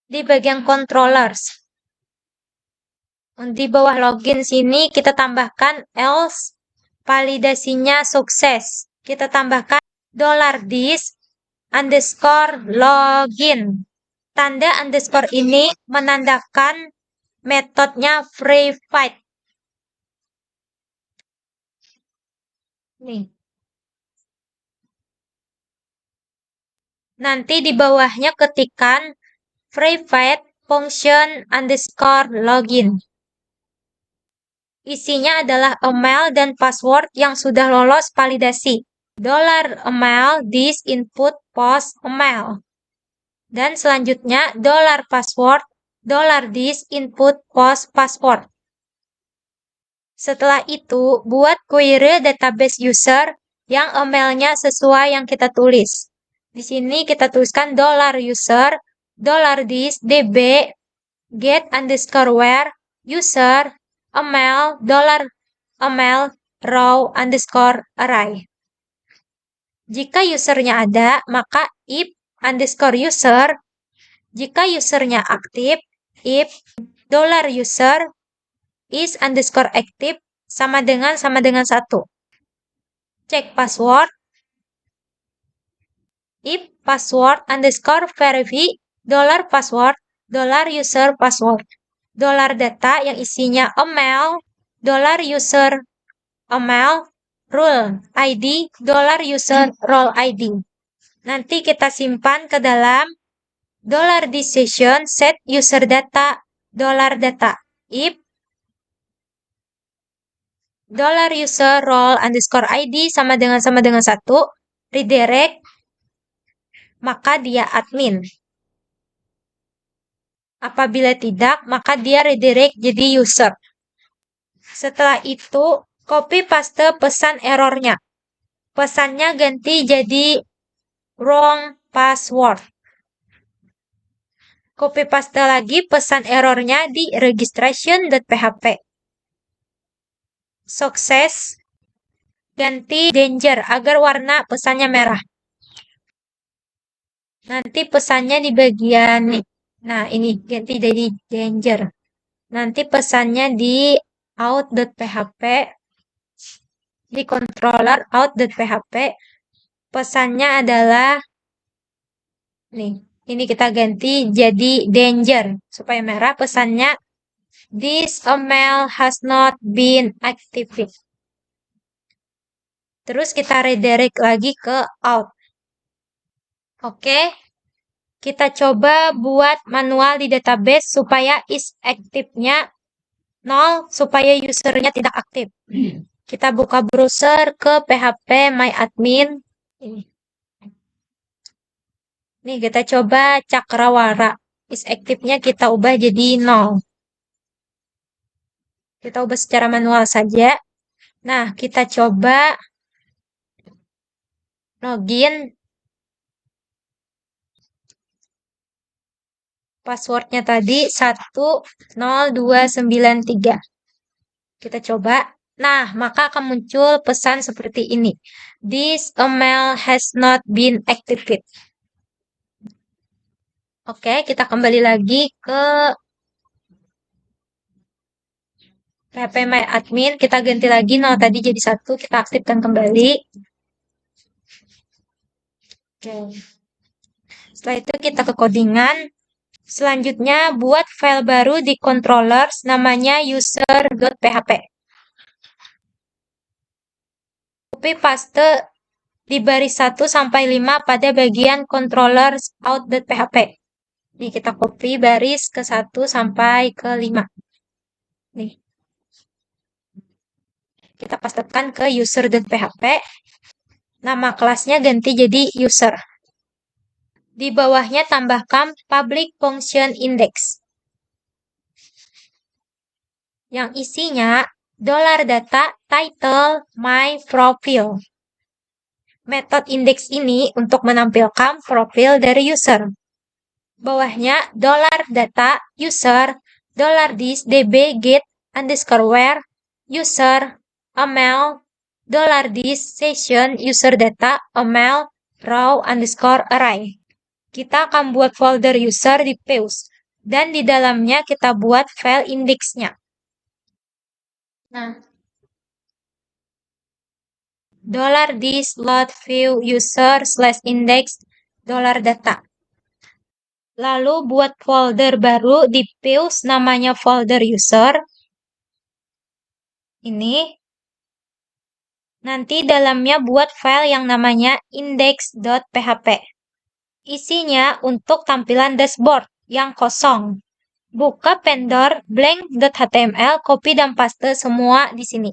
Di bagian controllers. Di bawah login sini kita tambahkan else validasinya sukses. Kita tambahkan $this underscore login. Tanda underscore ini menandakan metodenya verified. Nih. Nanti di bawahnya ketikkan private function underscore login. Isinya adalah email dan password yang sudah lolos validasi. $email this input post email. Dan selanjutnya $password $this input post password. Setelah itu, buat query database user yang emailnya sesuai yang kita tulis. Di sini kita tuliskan $user $this db get underscore where user email $email row underscore array. Jika usernya ada, maka if underscore user. Jika usernya aktif, if $user is underscore active sama dengan 1. Cek password. If password underscore verify $password $user password. $data yang isinya email $user email role ID $user role ID. Nanti kita simpan ke dalam $decision set user data $data. If $user role underscore ID sama dengan 1, redirect, maka dia admin. Apabila tidak, maka dia redirect jadi user. Setelah itu, copy paste pesan errornya. Pesannya ganti jadi wrong password. Copy paste lagi pesan errornya di registration.php. Sukses. Ganti danger agar warna pesannya merah. Nanti pesannya di bagian nih. Nah, ini ganti jadi danger. Nanti pesannya di out.php, di controller out.php. Pesannya adalah nih, ini kita ganti jadi danger supaya merah. Pesannya this email has not been activated. Terus kita redirect lagi ke out. Oke. Kita coba buat manual di database supaya is active-nya 0 supaya usernya tidak aktif. Kita buka browser ke php myadmin. Nih kita coba cakrawara. Is active-nya kita ubah jadi 0. Kita ubah secara manual saja. Nah, kita coba login. Passwordnya tadi 10293. Kita coba. Nah, maka akan muncul pesan seperti ini. This email has not been activated. Oke, kita kembali lagi ke php myadmin. Kita ganti lagi 0 tadi jadi 1. Kita aktifkan kembali. Oke. Setelah itu kita ke codingan. Selanjutnya buat file baru di controllers namanya user.php. Copy paste di baris 1 sampai 5 pada bagian controllers out.php. Nih kita copy baris ke 1 sampai ke 5. Nih. Kita pastekan ke user.php. Nama kelasnya ganti jadi user. Di bawahnya tambahkan public function index. Yang isinya $data title my profile. Metode index ini untuk menampilkan profil dari user. Bawahnya $data user $this db get underscore where user email $this session user data email row underscore array. Kita akan buat folder user di Peus dan di dalamnya kita buat file indeksnya. Nah, $this load view user /index $data. Lalu buat folder baru di Peus namanya folder user. Ini. Nanti dalamnya buat file yang namanya index.php. Isinya untuk tampilan dashboard yang kosong. Buka vendor blank.html, copy dan paste semua di sini.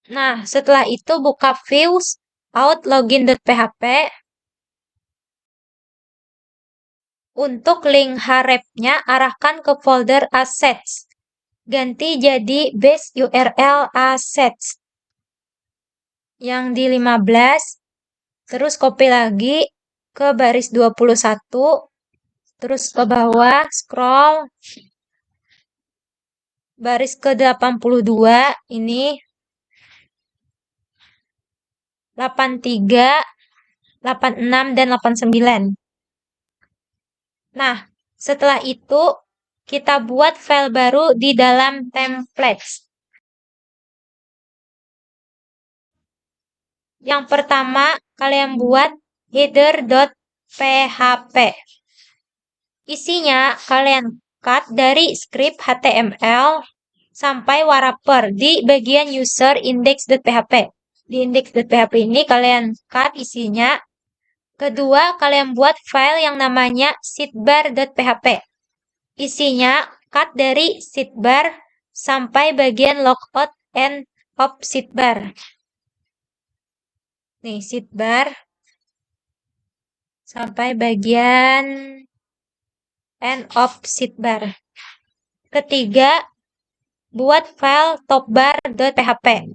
Nah, setelah itu buka views out login.php. Untuk link href-nya arahkan ke folder assets. Ganti jadi base URL assets. Yang di 15, terus copy lagi ke baris 21, terus ke bawah, scroll, baris ke 82, ini 83, 86, dan 89. Nah, setelah itu kita buat file baru di dalam templates. Yang pertama, kalian buat header.php. Isinya kalian cut dari script HTML sampai wrapper di bagian user index.php. Di index.php ini kalian cut isinya. Kedua, kalian buat file yang namanya sidebar.php. Isinya cut dari sidebar sampai bagian logout end of sidebar. Nih, sidebar sampai bagian end of sidebar. Ketiga, buat file topbar.php.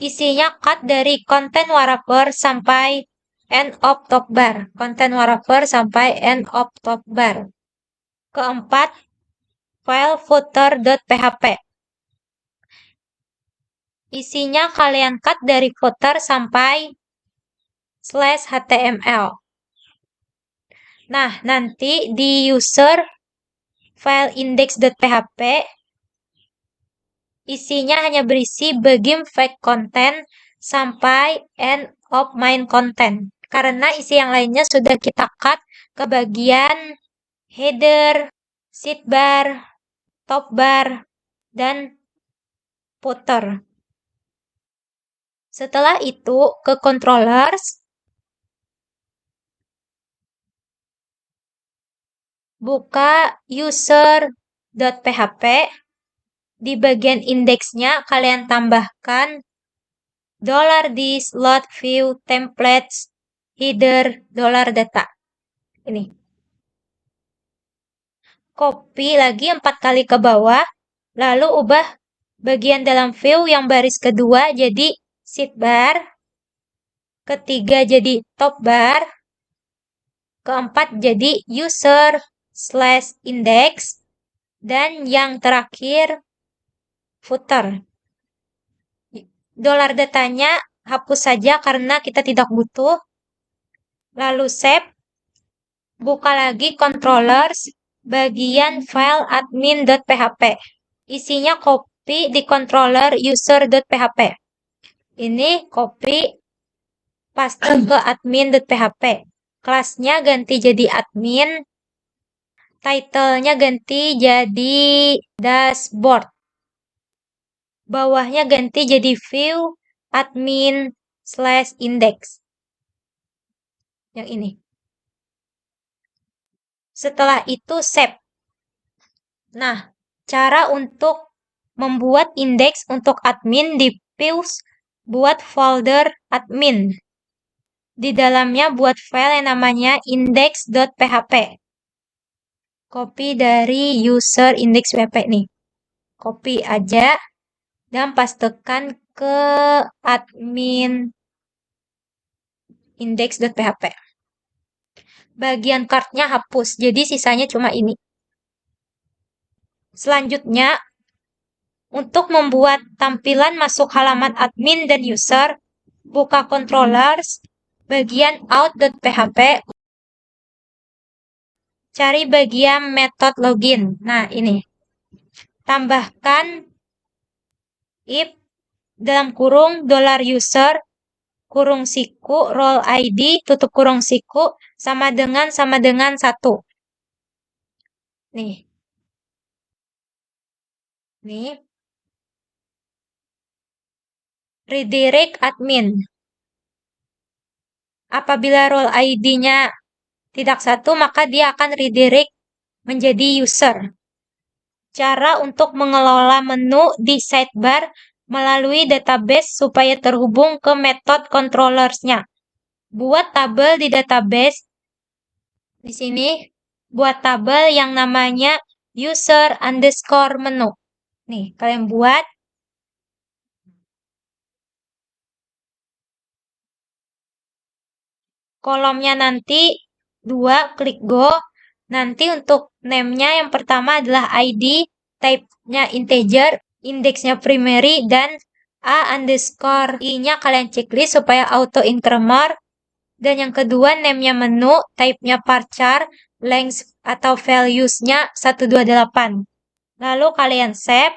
Isinya cut dari konten wrapper sampai end of topbar. Konten wrapper sampai end of topbar. Keempat, file footer.php. Isinya kalian cut dari footer sampai /html. Nah, nanti di user file index.php isinya hanya berisi begin fake content sampai end of main content. Karena isi yang lainnya sudah kita cut ke bagian header, sidebar, topbar, dan footer. Setelah itu ke controllers, buka user.php. Di bagian indeksnya kalian tambahkan $this load view templates header $data. Ini. Copy lagi 4 kali ke bawah, lalu ubah bagian dalam view yang baris kedua jadi sidebar, ketiga jadi topbar, keempat jadi user/index, dan yang terakhir footer. $datanya hapus saja karena kita tidak butuh. Lalu save. Buka lagi controllers bagian file admin.php. Isinya copy di controller user.php. Ini copy paste ke admin.php. Kelasnya ganti jadi admin. Title-nya ganti jadi dashboard. Bawahnya ganti jadi view admin/index. Yang ini. Setelah itu save. Nah, cara untuk membuat indeks untuk admin di views, buat folder admin. Di dalamnya buat file yang namanya index.php. Copy dari user index.php nih. Copy aja dan pastekan ke admin index.php. Bagian card-nya hapus, jadi sisanya cuma ini. Selanjutnya, untuk membuat tampilan masuk halaman admin dan user, buka controllers, bagian out.php, cari bagian method login. Nah, ini. Tambahkan if dalam kurung $user kurung siku role ID tutup kurung siku sama dengan 1. Nih. Nih. Redirect admin. Apabila role ID-nya tidak satu, maka dia akan redirect menjadi user. Cara untuk mengelola menu di sidebar melalui database supaya terhubung ke metode controllers-nya. Buat tabel di database. Di sini, buat tabel yang namanya user underscore menu. Nih, kalian buat. Kolomnya nanti 2, klik go. Nanti untuk name-nya yang pertama adalah ID, type-nya integer, indeksnya primary, dan A underscore I-nya kalian checklist supaya auto increment. Dan yang kedua name-nya menu, type-nya varchar, length atau values-nya 128. Lalu kalian save.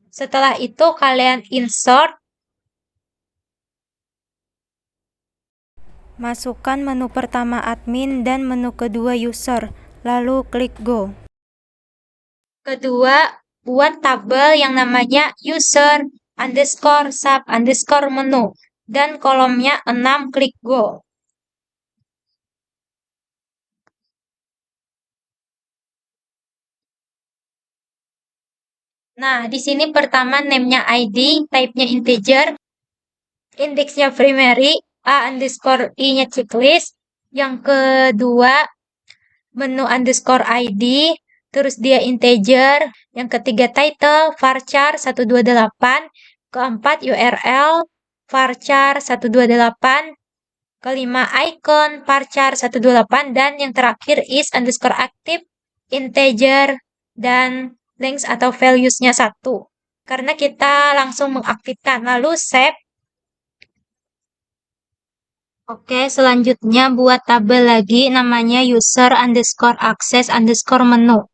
Setelah itu kalian insert. Masukkan menu pertama admin dan menu kedua user, lalu klik go. Kedua, buat tabel yang namanya user underscore sub underscore menu dan kolomnya 6, klik go. Nah, di sini pertama name-nya ID, type-nya integer, indeksnya primary, A underscore I-nya checklist. Yang kedua, menu underscore ID, terus dia integer. Yang ketiga title, varchar 128. Keempat URL, varchar 128. Kelima icon, varchar 128. Dan yang terakhir is underscore active, integer, dan length atau values-nya 1. Karena kita langsung mengaktifkan. Lalu save. Oke, selanjutnya buat tabel lagi namanya user underscore access underscore menu.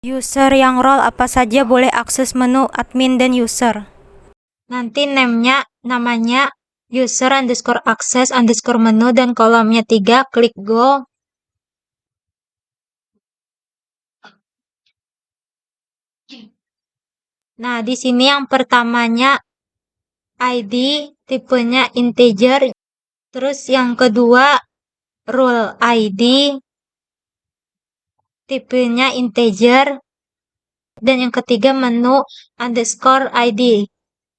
User yang role apa saja boleh akses menu admin dan user. Nanti name-nya namanya user underscore access underscore menu dan kolomnya 3, klik go. Nah, di sini yang pertamanya ID, tipenya integer. Terus yang kedua role ID, tipenya integer. Dan yang ketiga menu underscore ID,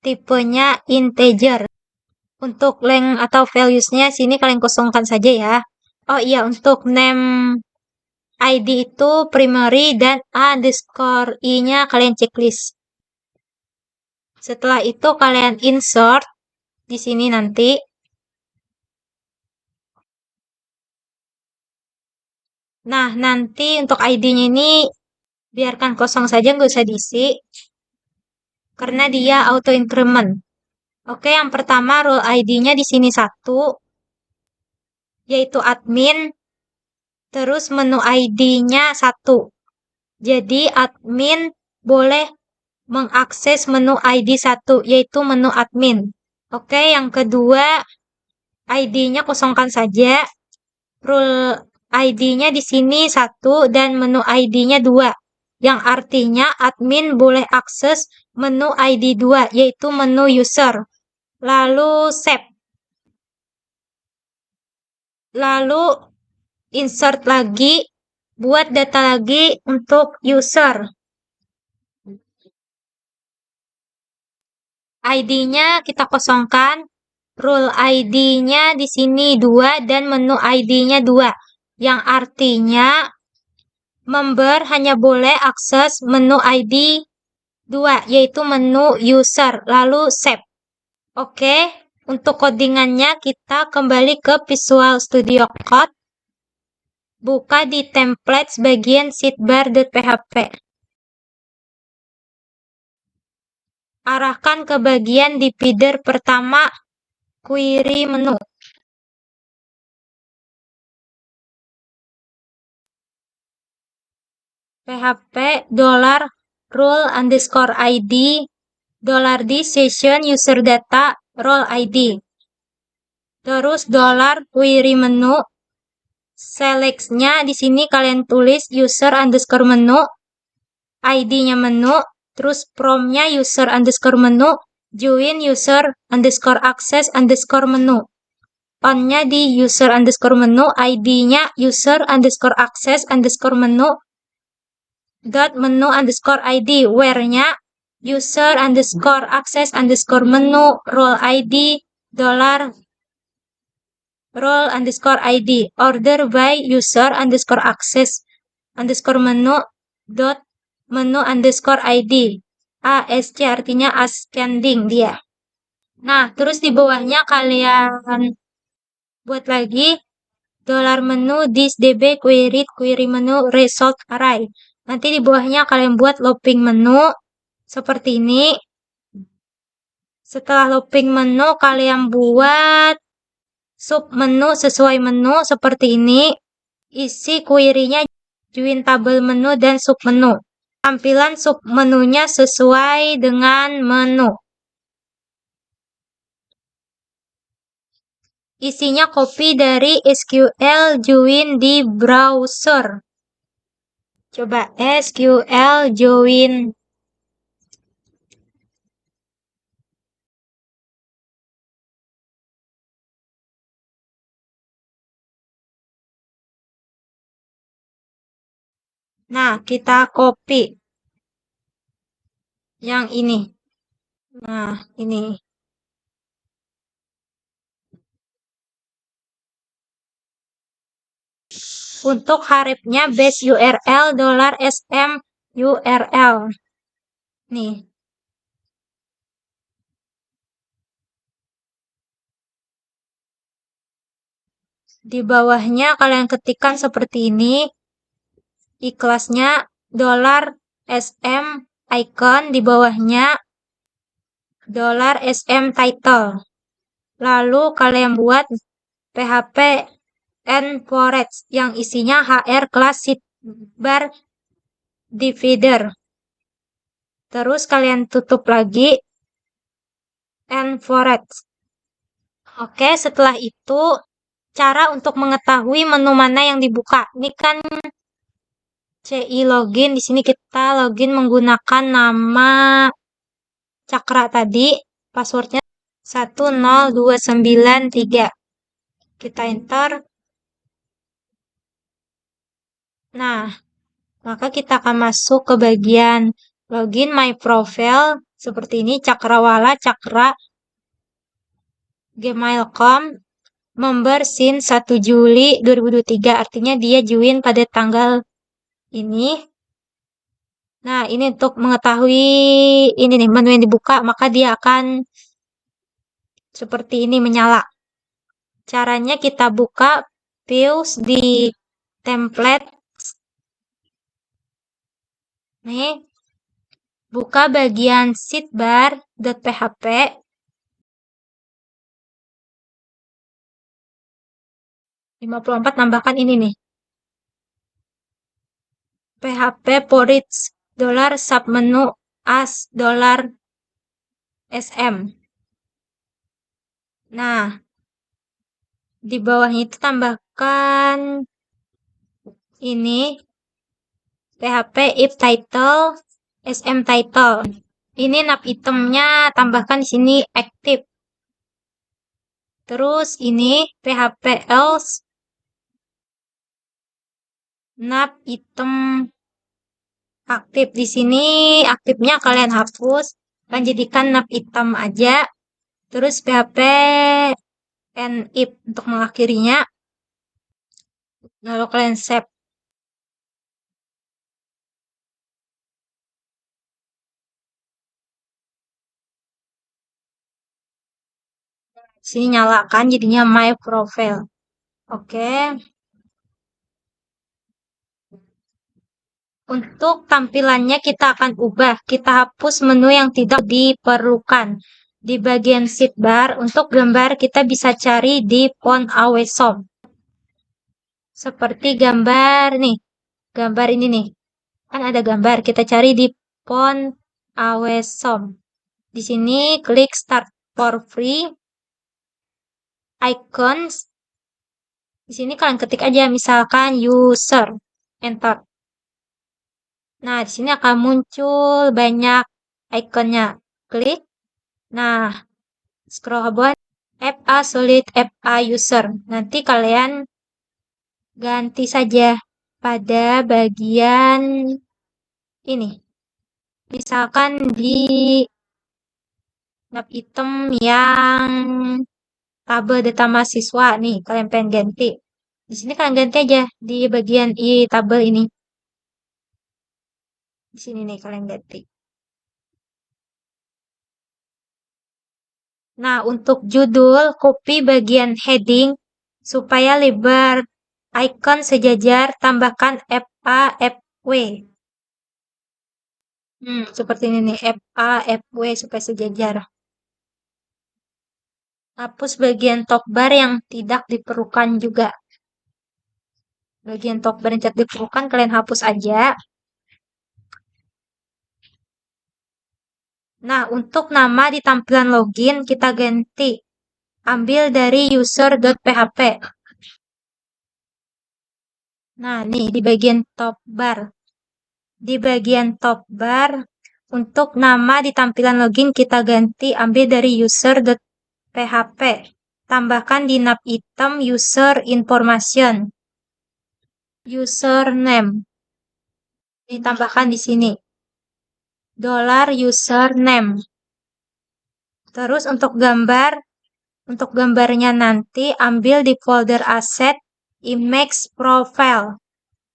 tipenya integer. Untuk length atau values-nya sini kalian kosongkan saja ya. Oh iya, untuk name ID itu primary dan A underscore I-nya kalian checklist. Setelah itu kalian insert di sini nanti. Nah, nanti untuk ID-nya ini biarkan kosong saja, nggak usah diisi. Karena dia auto increment. Oke, yang pertama role ID-nya di sini 1, yaitu admin. Terus menu ID-nya 1. Jadi admin boleh mengakses menu ID 1, yaitu menu admin. Oke, yang kedua ID-nya kosongkan saja. Rule ID-nya di sini 1 dan menu ID-nya 2. Yang artinya admin boleh akses menu ID 2, yaitu menu user. Lalu save. Lalu insert lagi, buat data lagi untuk user. ID-nya kita kosongkan, rule ID-nya di sini 2 dan menu ID-nya 2. Yang artinya member hanya boleh akses menu ID 2, yaitu menu user, lalu save. Oke, untuk codingannya kita kembali ke Visual Studio Code. Buka di templates bagian sidebar.php. Arahkan ke bagian divider pertama, query menu. php $role underscore id $d session user data role id. Terus $query menu. Select-nya di sini kalian tulis user underscore menu, ID-nya menu, terus from-nya user underscore menu, join user underscore access underscore menu. On-nya di user underscore menu, ID-nya user underscore access underscore menu dot menu underscore ID, where-nya user underscore access underscore menu role ID dollar role underscore ID, order by user underscore access underscore menu dot menu underscore ID. ASC artinya ascending dia. Nah, terus di bawahnya kalian buat lagi dollar menu this db query menu result array. Nanti di bawahnya kalian buat looping menu seperti ini. Setelah looping menu kalian buat sub menu sesuai menu seperti ini. Isi query-nya join tabel menu dan sub menu. Tampilan sub menunya sesuai dengan menu. Isinya copy dari SQL join di browser. Coba SQL join. Nah, kita copy yang ini. Nah, ini. Untuk haripnya base URL $sm URL. Nih. Di bawahnya kalian ketikkan seperti ini. Ikhlasnya $sm icon, di bawahnya $sm title. Lalu kalian buat PHP endForest yang isinya HR class sidebar divider. Terus kalian tutup lagi endForest. Oke, setelah itu cara untuk mengetahui menu mana yang dibuka. Ini kan CI login. Di sini kita login menggunakan nama Cakra tadi. Passwordnya 10293. Kita enter. Nah, maka kita akan masuk ke bagian login my profile. Seperti ini, Cakrawala Cakra gmail.com. Member since 1 Juli 2023. Artinya dia join pada tanggal ini. Nah, ini untuk mengetahui ini nih menu yang dibuka, maka dia akan seperti ini menyala. Caranya kita buka views di template. Nih, buka bagian sidebar.php. $54 tambahkan ini nih. PHP porridge $submenu as $sm. Nah, di bawahnya itu tambahkan ini PHP if title sm title. Ini nav itemnya tambahkan di sini active. Terus ini PHP else nav item aktif. Di sini aktifnya kalian hapus dan jadikan nav item aja. Terus PHP and if untuk mengakhirinya. Lalu kalian save. Sini nyalakan jadinya my profile. Oke. Untuk tampilannya kita akan ubah. Kita hapus menu yang tidak diperlukan. Di bagian sidebar, untuk gambar kita bisa cari di font Awesom. Seperti gambar nih. Gambar ini nih. Kan ada gambar. Kita cari di font Awesom. Di sini klik start for free. Icons. Di sini kalian ketik aja misalkan user. Enter. Nah, di sini akan muncul banyak ikonnya. Klik. Nah, scroll ke bawah, FA solid FA user. Nanti kalian ganti saja pada bagian ini. Misalkan di tab item yang tabel data mahasiswa nih, kalian pengen ganti. Di sini kalian ganti aja di bagian tabel ini. Di sini nih kalian ganti. Nah, untuk judul, copy bagian heading supaya lebar icon sejajar, tambahkan FA, FW. Seperti ini nih, FA, FW supaya sejajar. Hapus bagian top bar yang tidak diperlukan juga. Bagian top bar yang tidak diperlukan kalian hapus aja. Nah, untuk nama di tampilan login kita ganti. Ambil dari user.php. Nah, nih di bagian top bar. Di bagian top bar, untuk nama di tampilan login kita ganti ambil dari user.php. Tambahkan di tab item user information. Username. Ditambahkan di sini. $username. Terus untuk gambarnya nanti ambil di folder asset image profile.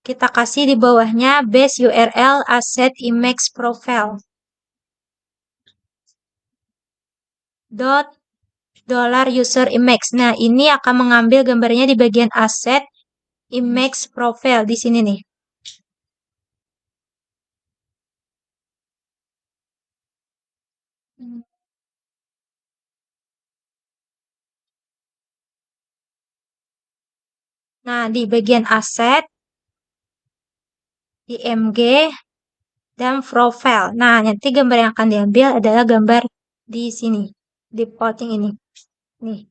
Kita kasih di bawahnya base URL asset image profile. $user image. Nah, ini akan mengambil gambarnya di bagian asset image profile di sini nih. Nah, di bagian aset, IMG, dan profile. Nah, nanti gambar yang akan diambil adalah gambar di sini, di plotting ini. Nih.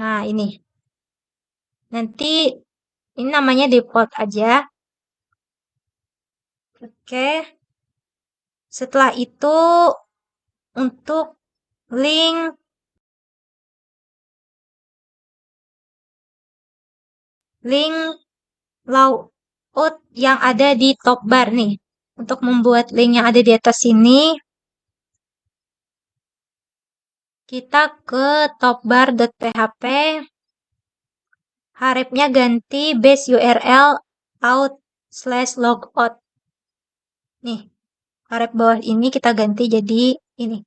Nah, ini. Nanti ini namanya default aja. Oke. Setelah itu untuk link layout yang ada di top bar nih. Untuk membuat link yang ada di atas sini, kita ke topbar.php, harapnya ganti base URL out/logout. Nih, harap bawah ini kita ganti jadi ini.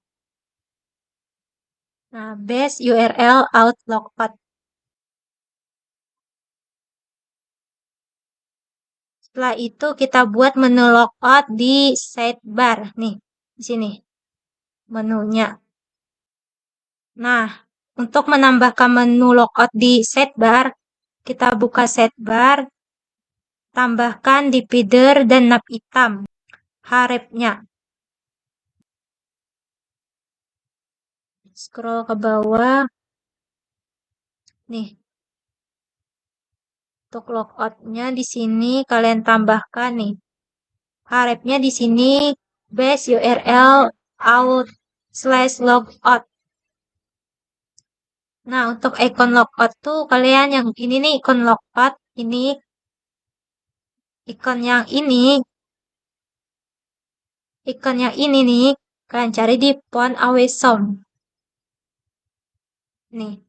Nah, base URL out/logout. Setelah itu kita buat menu logout di sidebar. Nih, di sini menunya. Nah, untuk menambahkan menu logout di sidebar, kita buka sidebar, tambahkan di feeder dan tab item. Harapnya. Scroll ke bawah. Nih. Untuk logoutnya di sini kalian tambahkan nih. Harapnya di sini base URL out/logout. Nah, untuk icon logout tuh kalian yang ini nih icon logout, ini icon yang nih kalian cari di font away sound. Nih.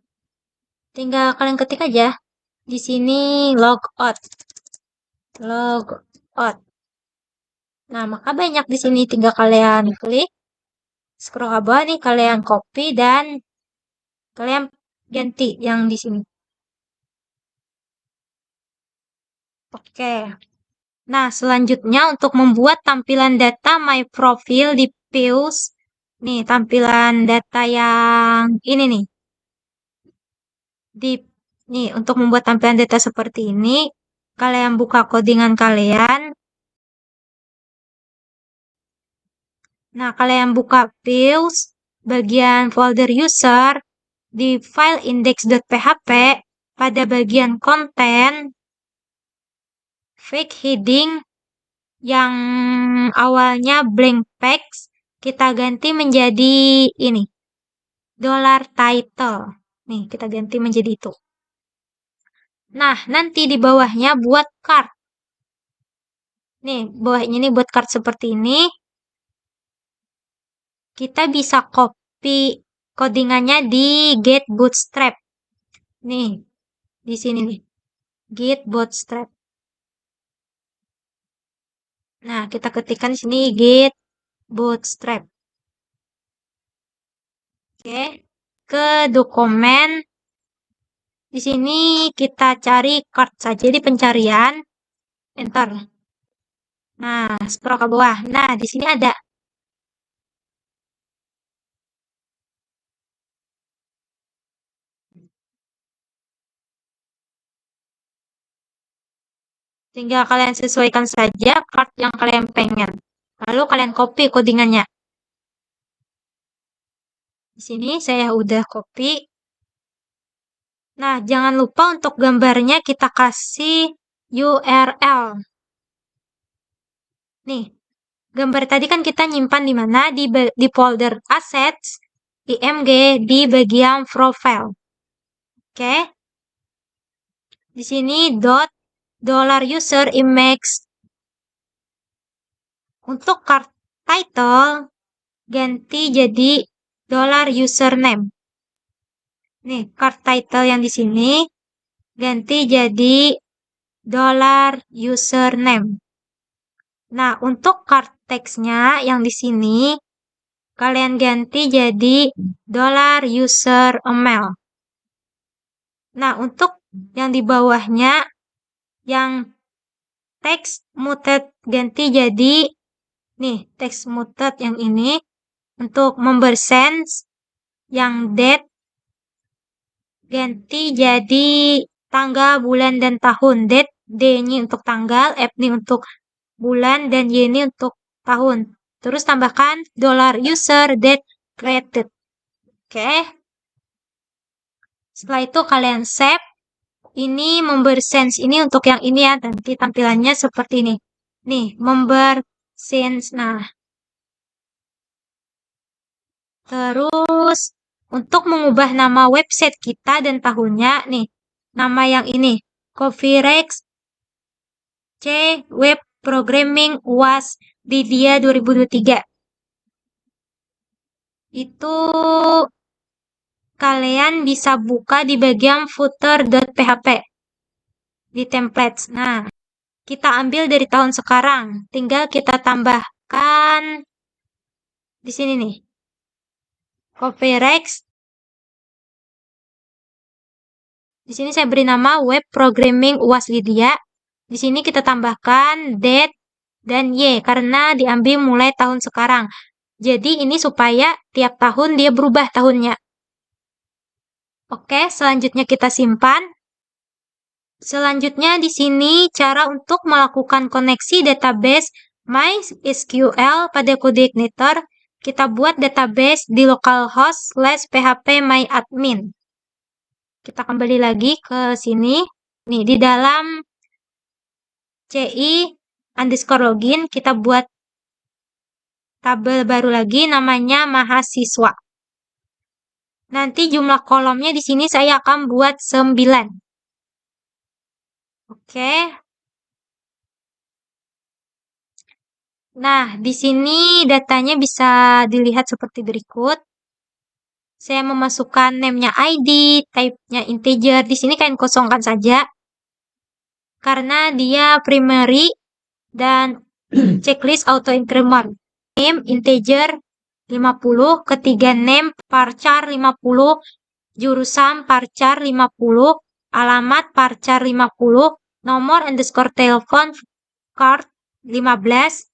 Tinggal kalian ketik aja di sini logout. Logout. Nah, maka banyak di sini tinggal kalian klik, scroll ke bawah nih kalian copy dan kalian ganti yang di sini. Oke. Nah, selanjutnya untuk membuat tampilan data my profile di Fuse. Nih, tampilan data yang ini nih. Nih, untuk membuat tampilan data seperti ini, kalian buka codingan kalian. Nah, kalian buka Fuse, bagian folder user, di file index.php, pada bagian konten, fake heading yang awalnya blank text kita ganti menjadi ini, dollar title. Nih, kita ganti menjadi itu. Nah, nanti di bawahnya buat card. Nih, bawahnya ini buat card seperti ini. Kita bisa copy codingannya di Get Bootstrap. Nih, di sini nih. Git Bootstrap. Nah, kita ketikkan di sini Git Bootstrap. Oke. Ke dokumen. Di sini kita cari card saja di pencarian. Enter. Nah, scroll ke bawah. Nah, di sini ada. Tinggal kalian sesuaikan saja card yang kalian pengen. Lalu kalian copy codingannya. Di sini saya udah copy. Nah, jangan lupa untuk gambarnya kita kasih URL. Nih, gambar tadi kan kita nyimpan di mana? Di folder assets, img, di bagian profile. Oke. Di sini $user image. Untuk card title ganti jadi $username. Nih, card title yang di sini ganti jadi $username. Nah, untuk card text-nya yang di sini kalian ganti jadi $user_email. Nah, untuk yang di bawahnya yang text muted ganti jadi nih, text muted yang ini untuk member sense yang date ganti jadi tanggal, bulan, dan tahun. Date, D ini untuk tanggal, F ini untuk bulan, dan Y ini untuk tahun. Terus tambahkan $user date created. Oke. Setelah itu kalian save. Ini member sense ini untuk yang ini ya. Nanti tampilannya seperti ini. Nih, member sense. Nah, terus untuk mengubah nama website kita dan tahunnya, nih, nama yang ini, Coffeerex C Web Programming UAS Lydia 2023. Itu kalian bisa buka di bagian footer.php di templates. Nah, kita ambil dari tahun sekarang, tinggal kita tambahkan di sini nih. Coffeerex. Di sini saya beri nama Web Programming UAS Lydia. Di sini kita tambahkan date dan Y karena diambil mulai tahun sekarang. Jadi ini supaya tiap tahun dia berubah tahunnya. Oke, selanjutnya kita simpan. Selanjutnya di sini cara untuk melakukan koneksi database MySQL pada CodeIgniter. Kita buat database di localhost/phpMyAdmin. Kita kembali lagi ke sini. Nih, di dalam CI_login kita buat tabel baru lagi namanya mahasiswa. Nanti jumlah kolomnya di sini saya akan buat 9. Oke. Nah, di sini datanya bisa dilihat seperti berikut. Saya memasukkan name-nya ID, type-nya integer. Di sini kalian kosongkan saja. Karena dia primary dan checklist auto increment. Name integer 50, ketiga name varchar 50, jurusan varchar 50, alamat varchar 50, nomor underscore telepon card 15,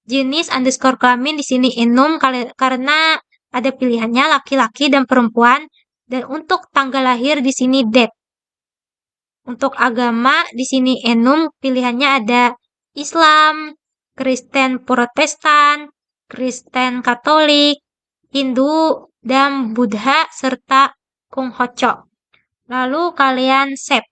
jenis underscore kelamin di sini enum karena ada pilihannya laki-laki dan perempuan, dan untuk tanggal lahir di sini date. Untuk agama di sini enum pilihannya ada Islam, Kristen Protestan, Kristen Katolik, Hindu, dan Buddha serta Kung Hoco. Lalu kalian save.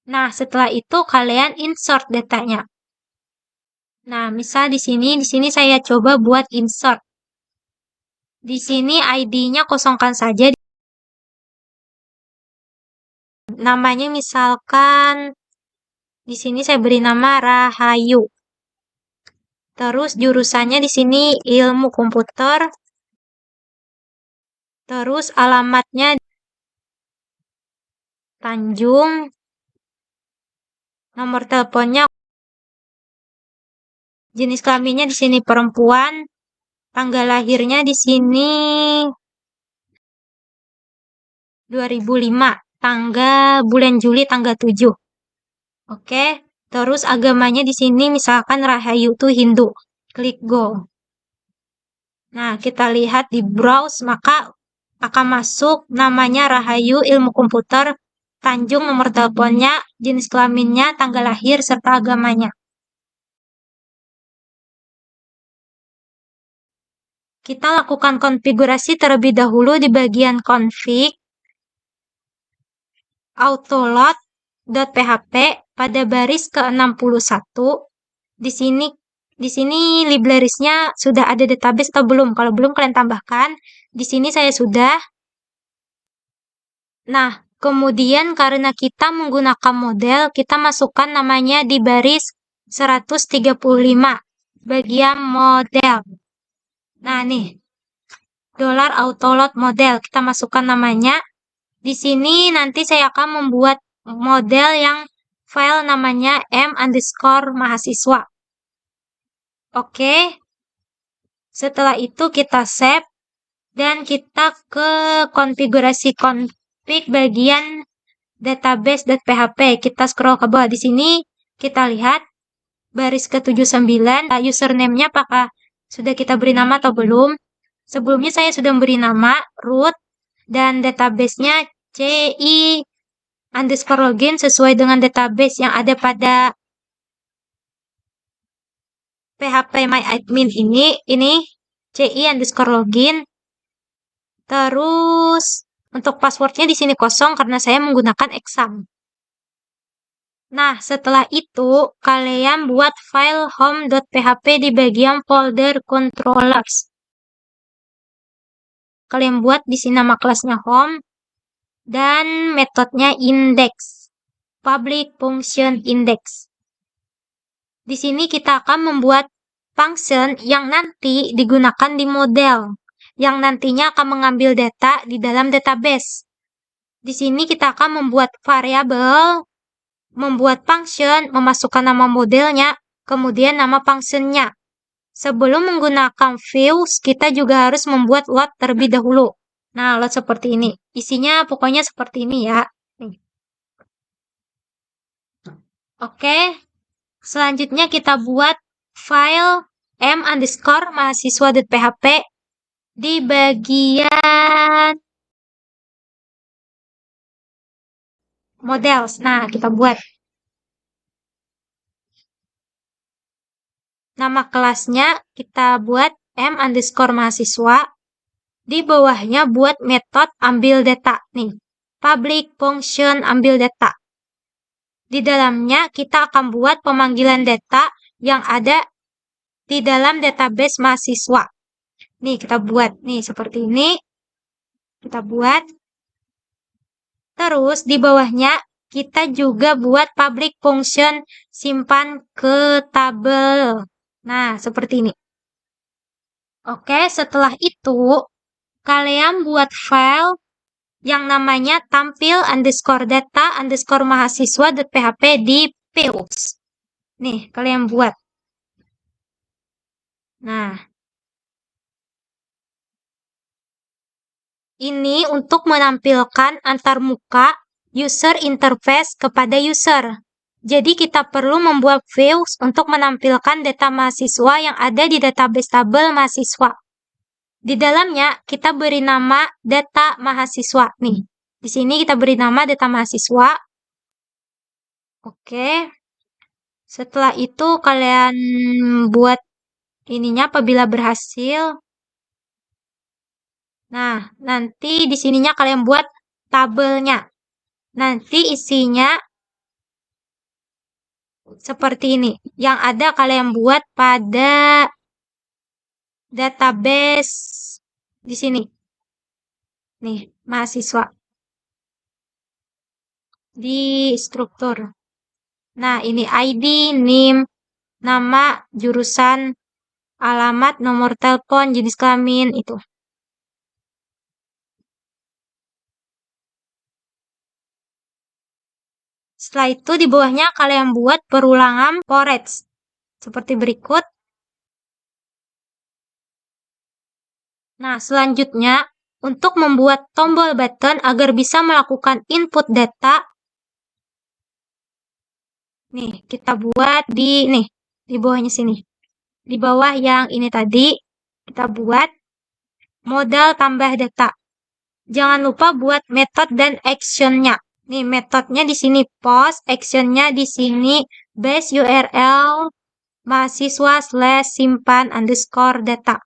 Nah, setelah itu kalian insert datanya. Nah, misal di sini saya coba buat insert. Di sini ID-nya kosongkan saja. Namanya misalkan di sini saya beri nama Rahayu. Terus jurusannya di sini ilmu komputer. Terus alamatnya Tanjung. Nomor teleponnya, jenis kelaminnya di sini perempuan. Tanggal lahirnya di sini 2005, bulan Juli tanggal 7. Oke. Terus agamanya di sini misalkan Rahayu itu Hindu. Klik go. Nah, kita lihat di browse maka akan masuk namanya Rahayu Ilmu Komputer, Tanjung, nomor teleponnya, jenis kelaminnya, tanggal lahir, serta agamanya. Kita lakukan konfigurasi terlebih dahulu di bagian config autoload.php pada baris ke-61. Di sini librariesnya sudah ada database atau belum? Kalau belum kalian tambahkan. Di sini saya sudah. Nah, kemudian karena kita menggunakan model, kita masukkan namanya di baris 135 bagian model. Nah, nih. $autoload model. Kita masukkan namanya. Di sini nanti saya akan membuat model yang file namanya m_mahasiswa. Oke. Setelah itu kita save dan kita ke konfigurasi config bagian database.php. Kita scroll ke bawah. Di sini kita lihat baris ke-79, username-nya apakah sudah kita beri nama atau belum. Sebelumnya saya sudah memberi nama root dan database-nya ci_login sesuai dengan database yang ada pada PHP MyAdmin ini ci_login. Terus untuk passwordnya di sini kosong karena saya menggunakan exam. Nah, setelah itu kalian buat file home.php di bagian folder controllers. Kalian buat di sini nama kelasnya home dan metodenya index, public function index. Di sini kita akan membuat function yang nanti digunakan di model, yang nantinya akan mengambil data di dalam database. Di sini kita akan membuat variabel, membuat function, memasukkan nama modelnya, kemudian nama functionnya. Sebelum menggunakan views, kita juga harus membuat load terlebih dahulu. Nah, load seperti ini. Isinya pokoknya seperti ini ya. Oke. Selanjutnya kita buat file m_mahasiswa.php di bagian models. Nah, kita buat nama kelasnya, kita buat m_mahasiswa. Di bawahnya buat metode ambil data. Nih, public function ambil data. Di dalamnya kita akan buat pemanggilan data yang ada di dalam database mahasiswa. Nih, kita buat. Nih, seperti ini. Kita buat. Terus, di bawahnya kita juga buat public function simpan ke tabel. Nah, seperti ini. Oke, setelah itu, kalian buat file yang namanya tampil_data_mahasiswa.php di fields. Nih, kalian buat. Nah, ini untuk menampilkan antarmuka user interface kepada user. Jadi kita perlu membuat views untuk menampilkan data mahasiswa yang ada di database tabel mahasiswa. Di dalamnya kita beri nama data mahasiswa. Nih, di sini kita beri nama data mahasiswa. Oke. Setelah itu kalian buat ininya apabila berhasil. Nah, nanti di sininya kalian buat tabelnya. Nanti isinya seperti ini. Yang ada kalian buat pada database di sini. Nih, mahasiswa. Di struktur. Nah, ini ID, NIM, nama, jurusan, alamat, nomor telepon, jenis kelamin, itu. Setelah itu di bawahnya kalian buat perulangan forage. Seperti berikut. Nah, selanjutnya untuk membuat tombol button agar bisa melakukan input data. Nih, kita buat di bawahnya sini. Di bawah yang ini tadi, kita buat modal tambah data. Jangan lupa buat method dan actionnya. Nih, metodenya di sini post, actionnya di sini base URL mahasiswa / simpan underscore data.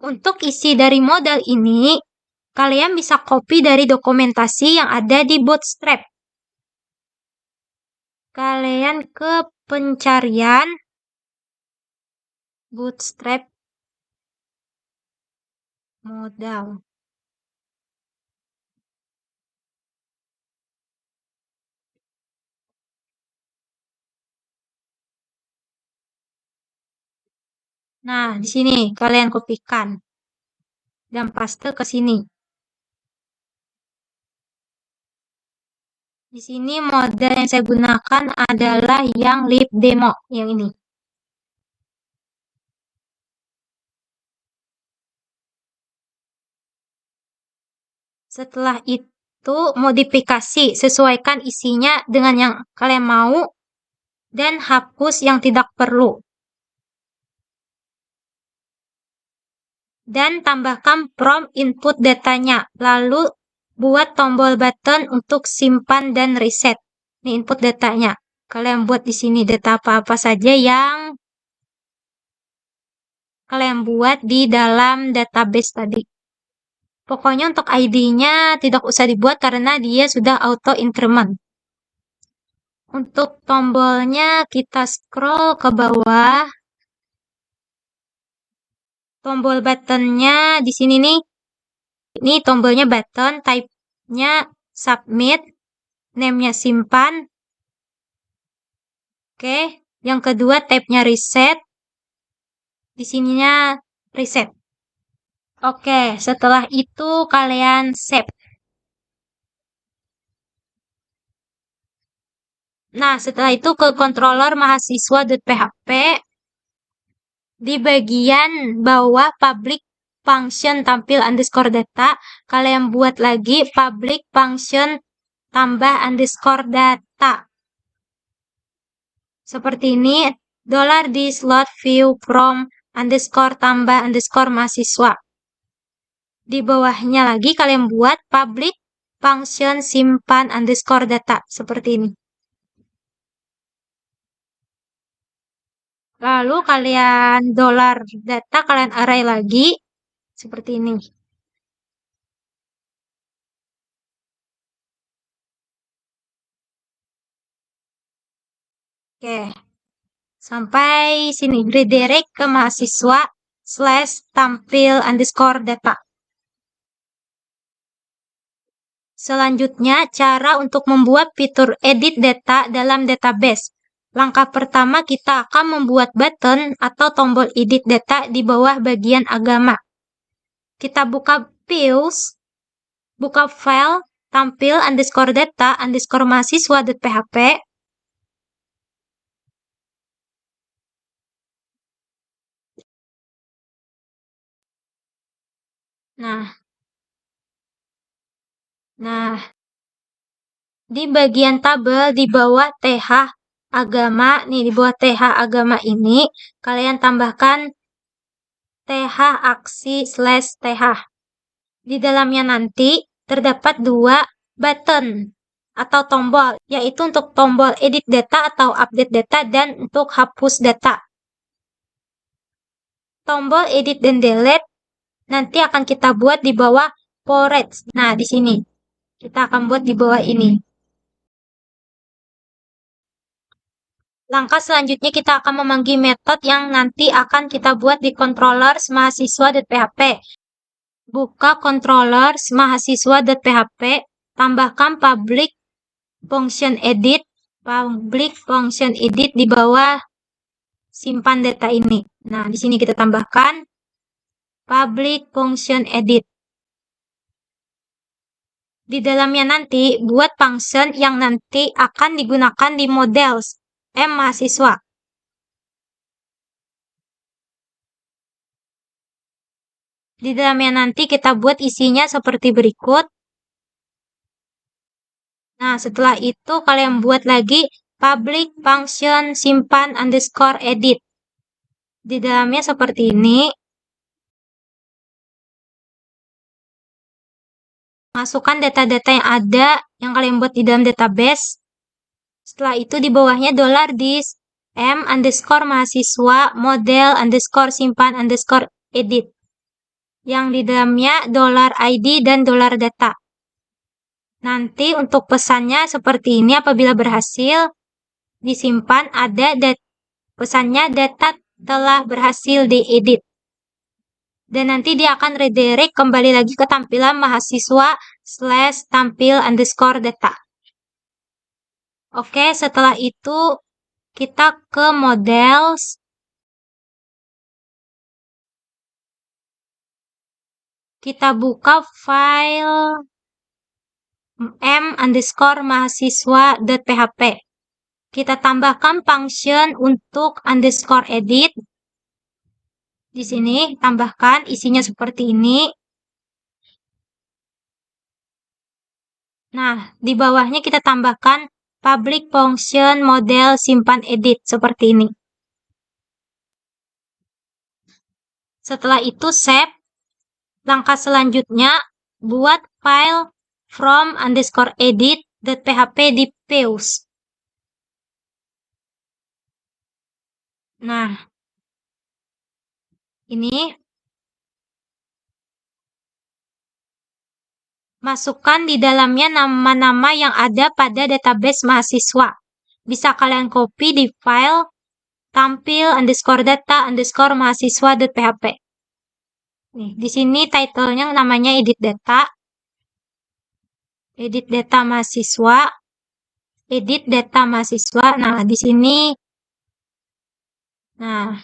Untuk isi dari modal ini, kalian bisa copy dari dokumentasi yang ada di Bootstrap. Kalian ke pencarian Bootstrap modal. Nah, di sini kalian kopikan dan paste ke sini. Di sini model yang saya gunakan adalah yang lib demo, yang ini. Setelah itu modifikasi, sesuaikan isinya dengan yang kalian mau dan hapus yang tidak perlu. Dan tambahkan prompt input datanya, lalu buat tombol button untuk simpan dan reset. Ini input datanya. Kalian buat di sini data apa-apa saja yang kalian buat di dalam database tadi. Pokoknya untuk ID-nya tidak usah dibuat karena dia sudah auto increment. Untuk tombolnya kita scroll ke bawah. Tombol buttonnya di sini nih. Ini tombolnya button, type-nya submit, name-nya simpan. Oke, yang kedua tab-nya reset. Di sininya reset. Oke, setelah itu kalian save. Nah, setelah itu ke controller mahasiswa.php. Di bagian bawah public function tampil underscore data, kalian buat lagi public function tambah underscore data. Seperti ini, $di slot view from underscore tambah underscore mahasiswa. Di bawahnya lagi kalian buat public function simpan underscore data. Seperti ini. Lalu kalian $data kalian array lagi. Seperti ini. Oke. Sampai sini. Redirect ke mahasiswa / tampil underscore data. Selanjutnya, cara untuk membuat fitur edit data dalam database. Langkah pertama kita akan membuat button atau tombol edit data di bawah bagian agama. Kita buka views, buka file, tampil underscore data underscore mahasiswa.php. Nah, di bagian tabel di bawah TH agama, nih di bawah TH agama ini, kalian tambahkan TH aksi / TH. Di dalamnya nanti terdapat 2 button atau tombol, yaitu untuk tombol edit data atau update data dan untuk hapus data. Tombol edit dan delete nanti akan kita buat di bawah forage. Nah, di sini. Kita akan buat di bawah ini. Langkah selanjutnya kita akan memanggil metode yang nanti akan kita buat di controller mahasiswa.php. Buka controller mahasiswa.php, tambahkan public function edit di bawah simpan data ini. Nah, di sini kita tambahkan public function edit. Di dalamnya nanti buat function yang nanti akan digunakan di models mahasiswa. Di dalamnya nanti kita buat isinya seperti berikut. Nah, setelah itu kalian buat lagi public function simpan underscore edit. Di dalamnya seperti ini. Masukkan data-data yang ada yang kalian buat di dalam database. Setelah itu di bawahnya $dis m underscore mahasiswa model underscore simpan underscore edit. Yang di dalamnya $id dan $data. Nanti untuk pesannya seperti ini, apabila berhasil disimpan ada pesannya data telah berhasil diedit. Dan nanti dia akan redirect kembali lagi ke tampilan mahasiswa / tampil underscore data. Oke, setelah itu kita ke models. Kita buka file m underscore mahasiswa.php. Kita tambahkan function untuk underscore edit. Di sini tambahkan isinya seperti ini. Nah, di bawahnya kita tambahkan public function model simpan edit seperti ini. Setelah itu save. Langkah selanjutnya buat file from underscore edit.php di pause. Nah, ini masukkan di dalamnya nama-nama yang ada pada database mahasiswa. Bisa kalian copy di file tampil underscore data underscore mahasiswa.php. Nih, di sini title-nya namanya edit data mahasiswa, edit data mahasiswa. Nah, di sini, nah,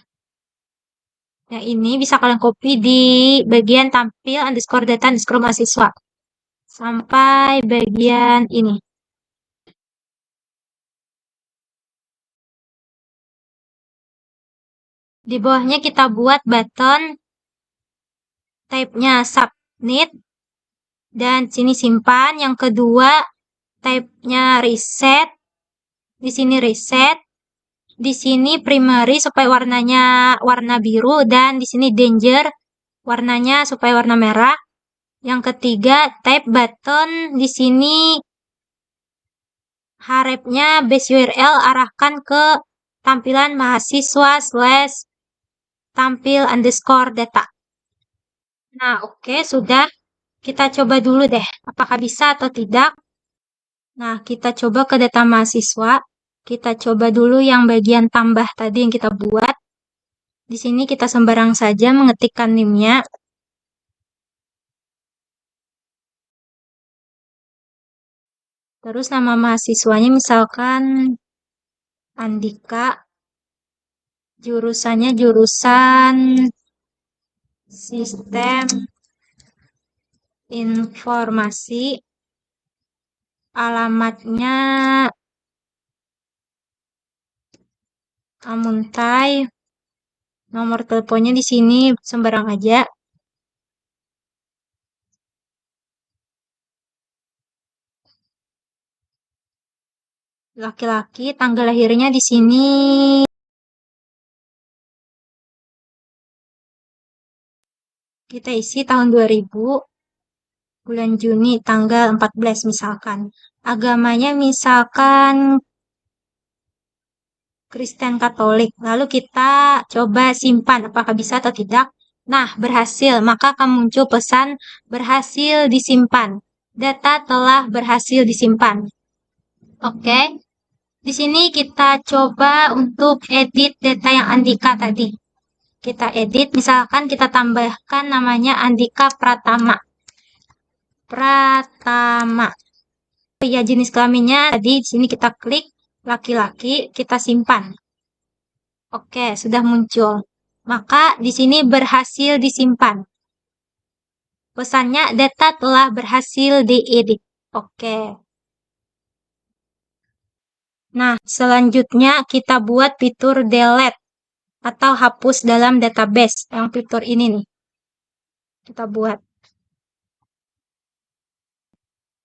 yang ini bisa kalian copy di bagian tampil underscore data underscore mahasiswa sampai bagian ini. Di bawahnya kita buat button type-nya submit dan sini simpan. Yang kedua type-nya reset. Di sini reset. Di sini primary supaya warnanya warna biru dan di sini danger warnanya supaya warna merah. Yang ketiga type button, di sini harapnya base URL arahkan ke tampilan mahasiswa / tampil underscore data. Nah, oke, sudah. Kita coba dulu deh, apakah bisa atau tidak. Nah, kita coba ke data mahasiswa. Kita coba dulu yang bagian tambah tadi yang kita buat. Di sini kita sembarang saja mengetikkan NIM-nya. Terus nama mahasiswanya misalkan Andika. Jurusannya jurusan Sistem Informasi. Alamatnya Amuntai. Nomor teleponnya di sini sembarang aja. Laki-laki, tanggal lahirnya di sini. Kita isi tahun 2000, bulan Juni, tanggal 14 misalkan. Agamanya misalkan Kristen Katolik. Lalu kita coba simpan apakah bisa atau tidak. Nah, berhasil. Maka akan muncul pesan berhasil disimpan. Data telah berhasil disimpan. Oke. Di sini kita coba untuk edit data yang Andika tadi. Kita edit, misalkan kita tambahkan namanya Andika Pratama. Pratama. Ya, jenis kelaminnya tadi di sini kita klik laki-laki, kita simpan. Oke, sudah muncul. Maka di sini berhasil disimpan. Pesannya data telah berhasil diedit. Oke. Nah, selanjutnya kita buat fitur delete atau hapus dalam database. Yang fitur ini nih. Kita buat.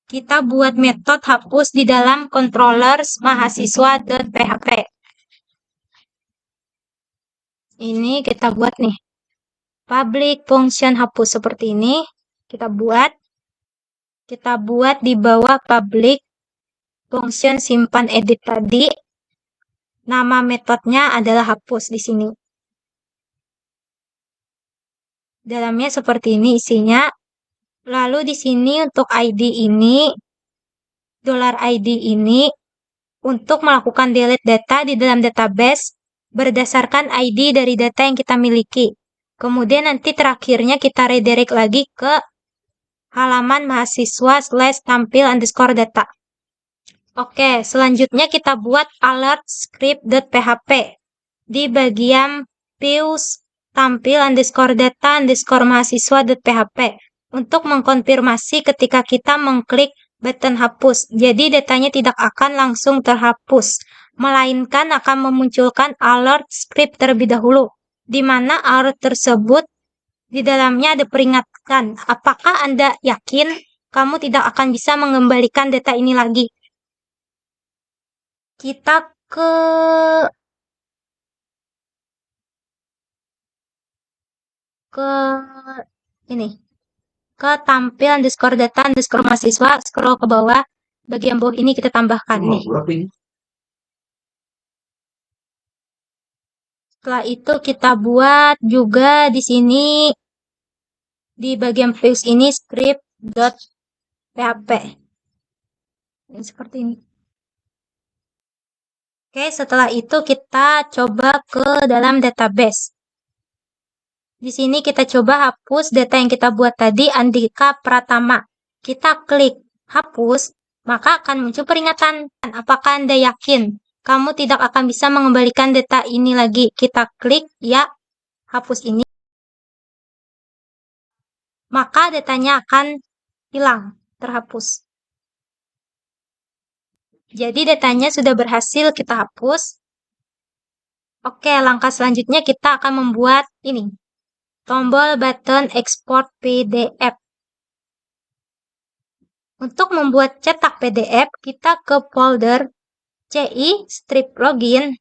Kita buat metode hapus di dalam controllers mahasiswa.php. Ini kita buat nih. Public function hapus seperti ini. Kita buat. Kita buat di bawah public function simpan edit tadi. Nama metodenya adalah hapus di sini. Dalamnya seperti ini isinya. Lalu di sini untuk ID ini, $ID ini untuk melakukan delete data di dalam database berdasarkan ID dari data yang kita miliki. Kemudian nanti terakhirnya kita redirect lagi ke halaman mahasiswa/tampil_data. Oke, selanjutnya kita buat alert script.php di bagian views tampil_data_mahasiswa.php untuk mengkonfirmasi ketika kita mengklik button hapus. Jadi datanya tidak akan langsung terhapus, melainkan akan memunculkan alert script terlebih dahulu, di mana alert tersebut di dalamnya ada peringatan. Apakah Anda yakin kamu tidak akan bisa mengembalikan data ini lagi? Kita ke ini. Ke tampil_data_mahasiswa, scroll ke bawah. Bagian bawah ini kita tambahkan nih. Setelah itu kita buat juga di sini di bagian views ini script.php. Ini seperti ini. Oke, setelah itu kita coba ke dalam database. Di sini kita coba hapus data yang kita buat tadi, Andika Pratama. Kita klik hapus, maka akan muncul peringatan. Apakah Anda yakin kamu tidak akan bisa mengembalikan data ini lagi? Kita klik ya, hapus ini. Maka datanya akan hilang, terhapus. Jadi datanya sudah berhasil kita hapus. Oke, langkah selanjutnya kita akan membuat ini. Tombol button export PDF. Untuk membuat cetak PDF, kita ke folder CI strip login.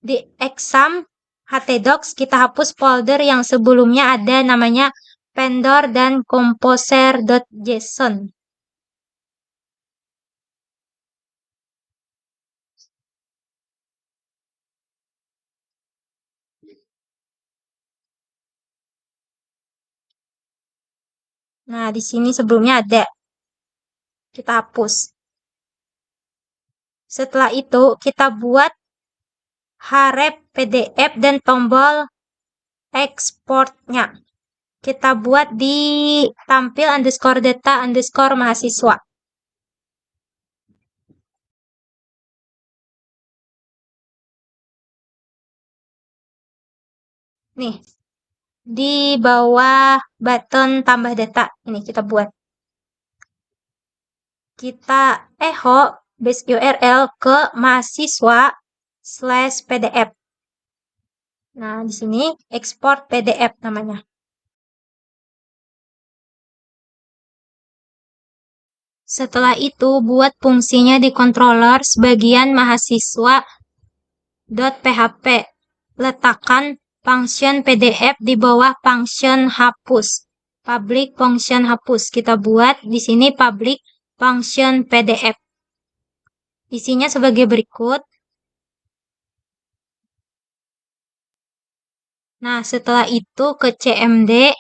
Di exam htdocs, kita hapus folder yang sebelumnya ada namanya vendor dan composer.json. Nah, di sini sebelumnya ada. Kita hapus. Setelah itu, kita buat href PDF dan tombol ekspornya. Kita buat di tampil_data_mahasiswa. Nih, di bawah button tambah data. Ini kita buat. Kita echo base URL ke mahasiswa/PDF. Nah, di sini export PDF namanya. Setelah itu, buat fungsinya di controller sebagian mahasiswa.php. Letakkan function PDF di bawah function hapus. Public function hapus. Kita buat di sini public function PDF. Isinya sebagai berikut. Nah, setelah itu ke CMD.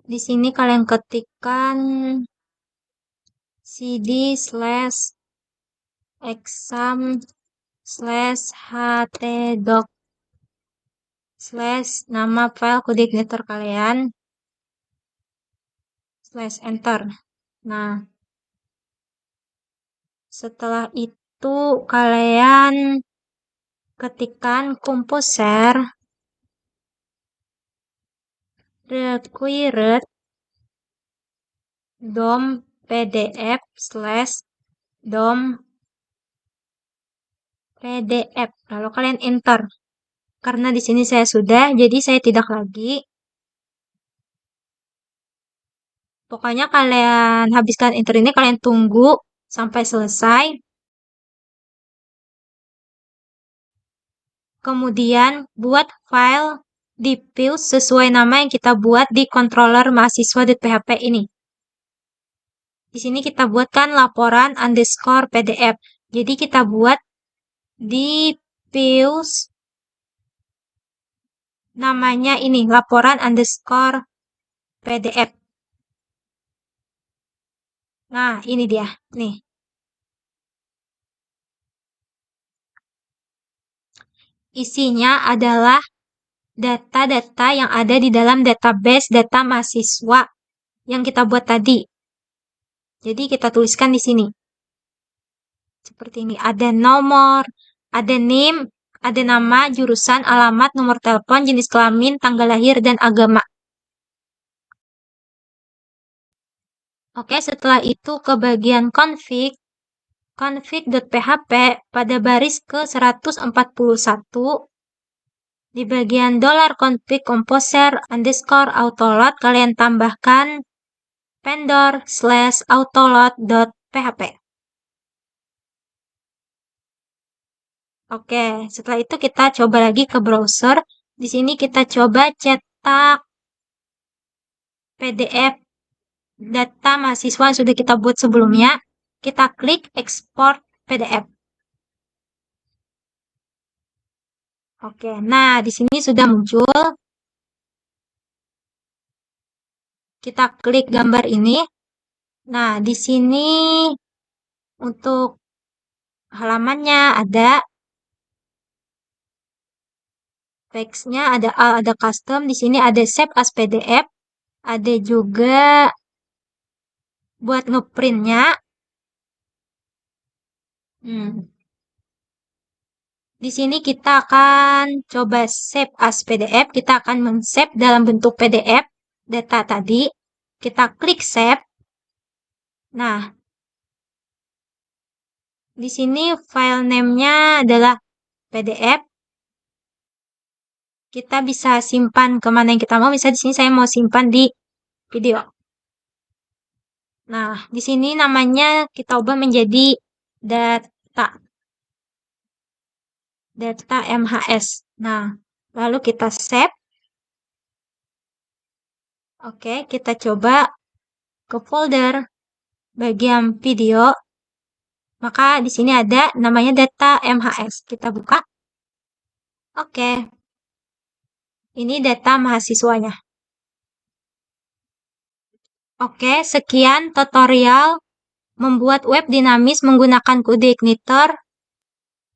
Di sini kalian ketikkan cd/exam/htdoc/ nama file coordinator kalian /enter. Nah, setelah itu kalian ketikkan composer required dom pdf/dom pdf, lalu kalian enter. Karena di sini saya sudah, jadi saya tidak lagi. Pokoknya kalian habiskan enter ini, kalian tunggu sampai selesai. Kemudian buat file diffuse sesuai nama yang kita buat di controller mahasiswa.php ini. Di sini kita buatkan laporan underscore PDF. Jadi kita buat diffuse namanya ini, laporan underscore PDF. Nah, ini dia. Nih. Isinya adalah data-data yang ada di dalam database data mahasiswa yang kita buat tadi. Jadi kita tuliskan di sini. Seperti ini. Ada nomor, ada name, ada nama, jurusan, alamat, nomor telepon, jenis kelamin, tanggal lahir, dan agama. Oke, setelah itu ke bagian config.php pada baris ke-141 di bagian $config composer underscore autoload kalian tambahkan vendor/autoload.php. Oke, setelah itu kita coba lagi ke browser. Di sini kita coba cetak PDF data mahasiswa yang sudah kita buat sebelumnya. Kita klik export PDF. Oke, nah di sini sudah muncul. Kita klik gambar ini. Nah, di sini untuk halamannya ada teksnya, ada custom. Di sini ada save as PDF. Ada juga buat ngeprintnya. Di sini kita akan coba save as PDF. Kita akan men-save dalam bentuk PDF data tadi. Kita klik save. Nah, di sini file name-nya adalah PDF. Kita bisa simpan kemana yang kita mau. Misalnya di sini saya mau simpan di video. Nah, di sini namanya kita ubah menjadi data MHS. Nah, lalu kita save. Oke, kita coba ke folder bagian video. Maka di sini ada namanya data MHS. Kita buka. Oke. Ini data mahasiswanya. Oke, sekian tutorial membuat web dinamis menggunakan Codeignitor.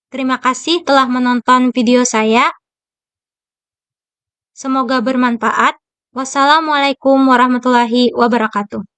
Terima kasih telah menonton video saya. Semoga bermanfaat. Wassalamualaikum warahmatullahi wabarakatuh.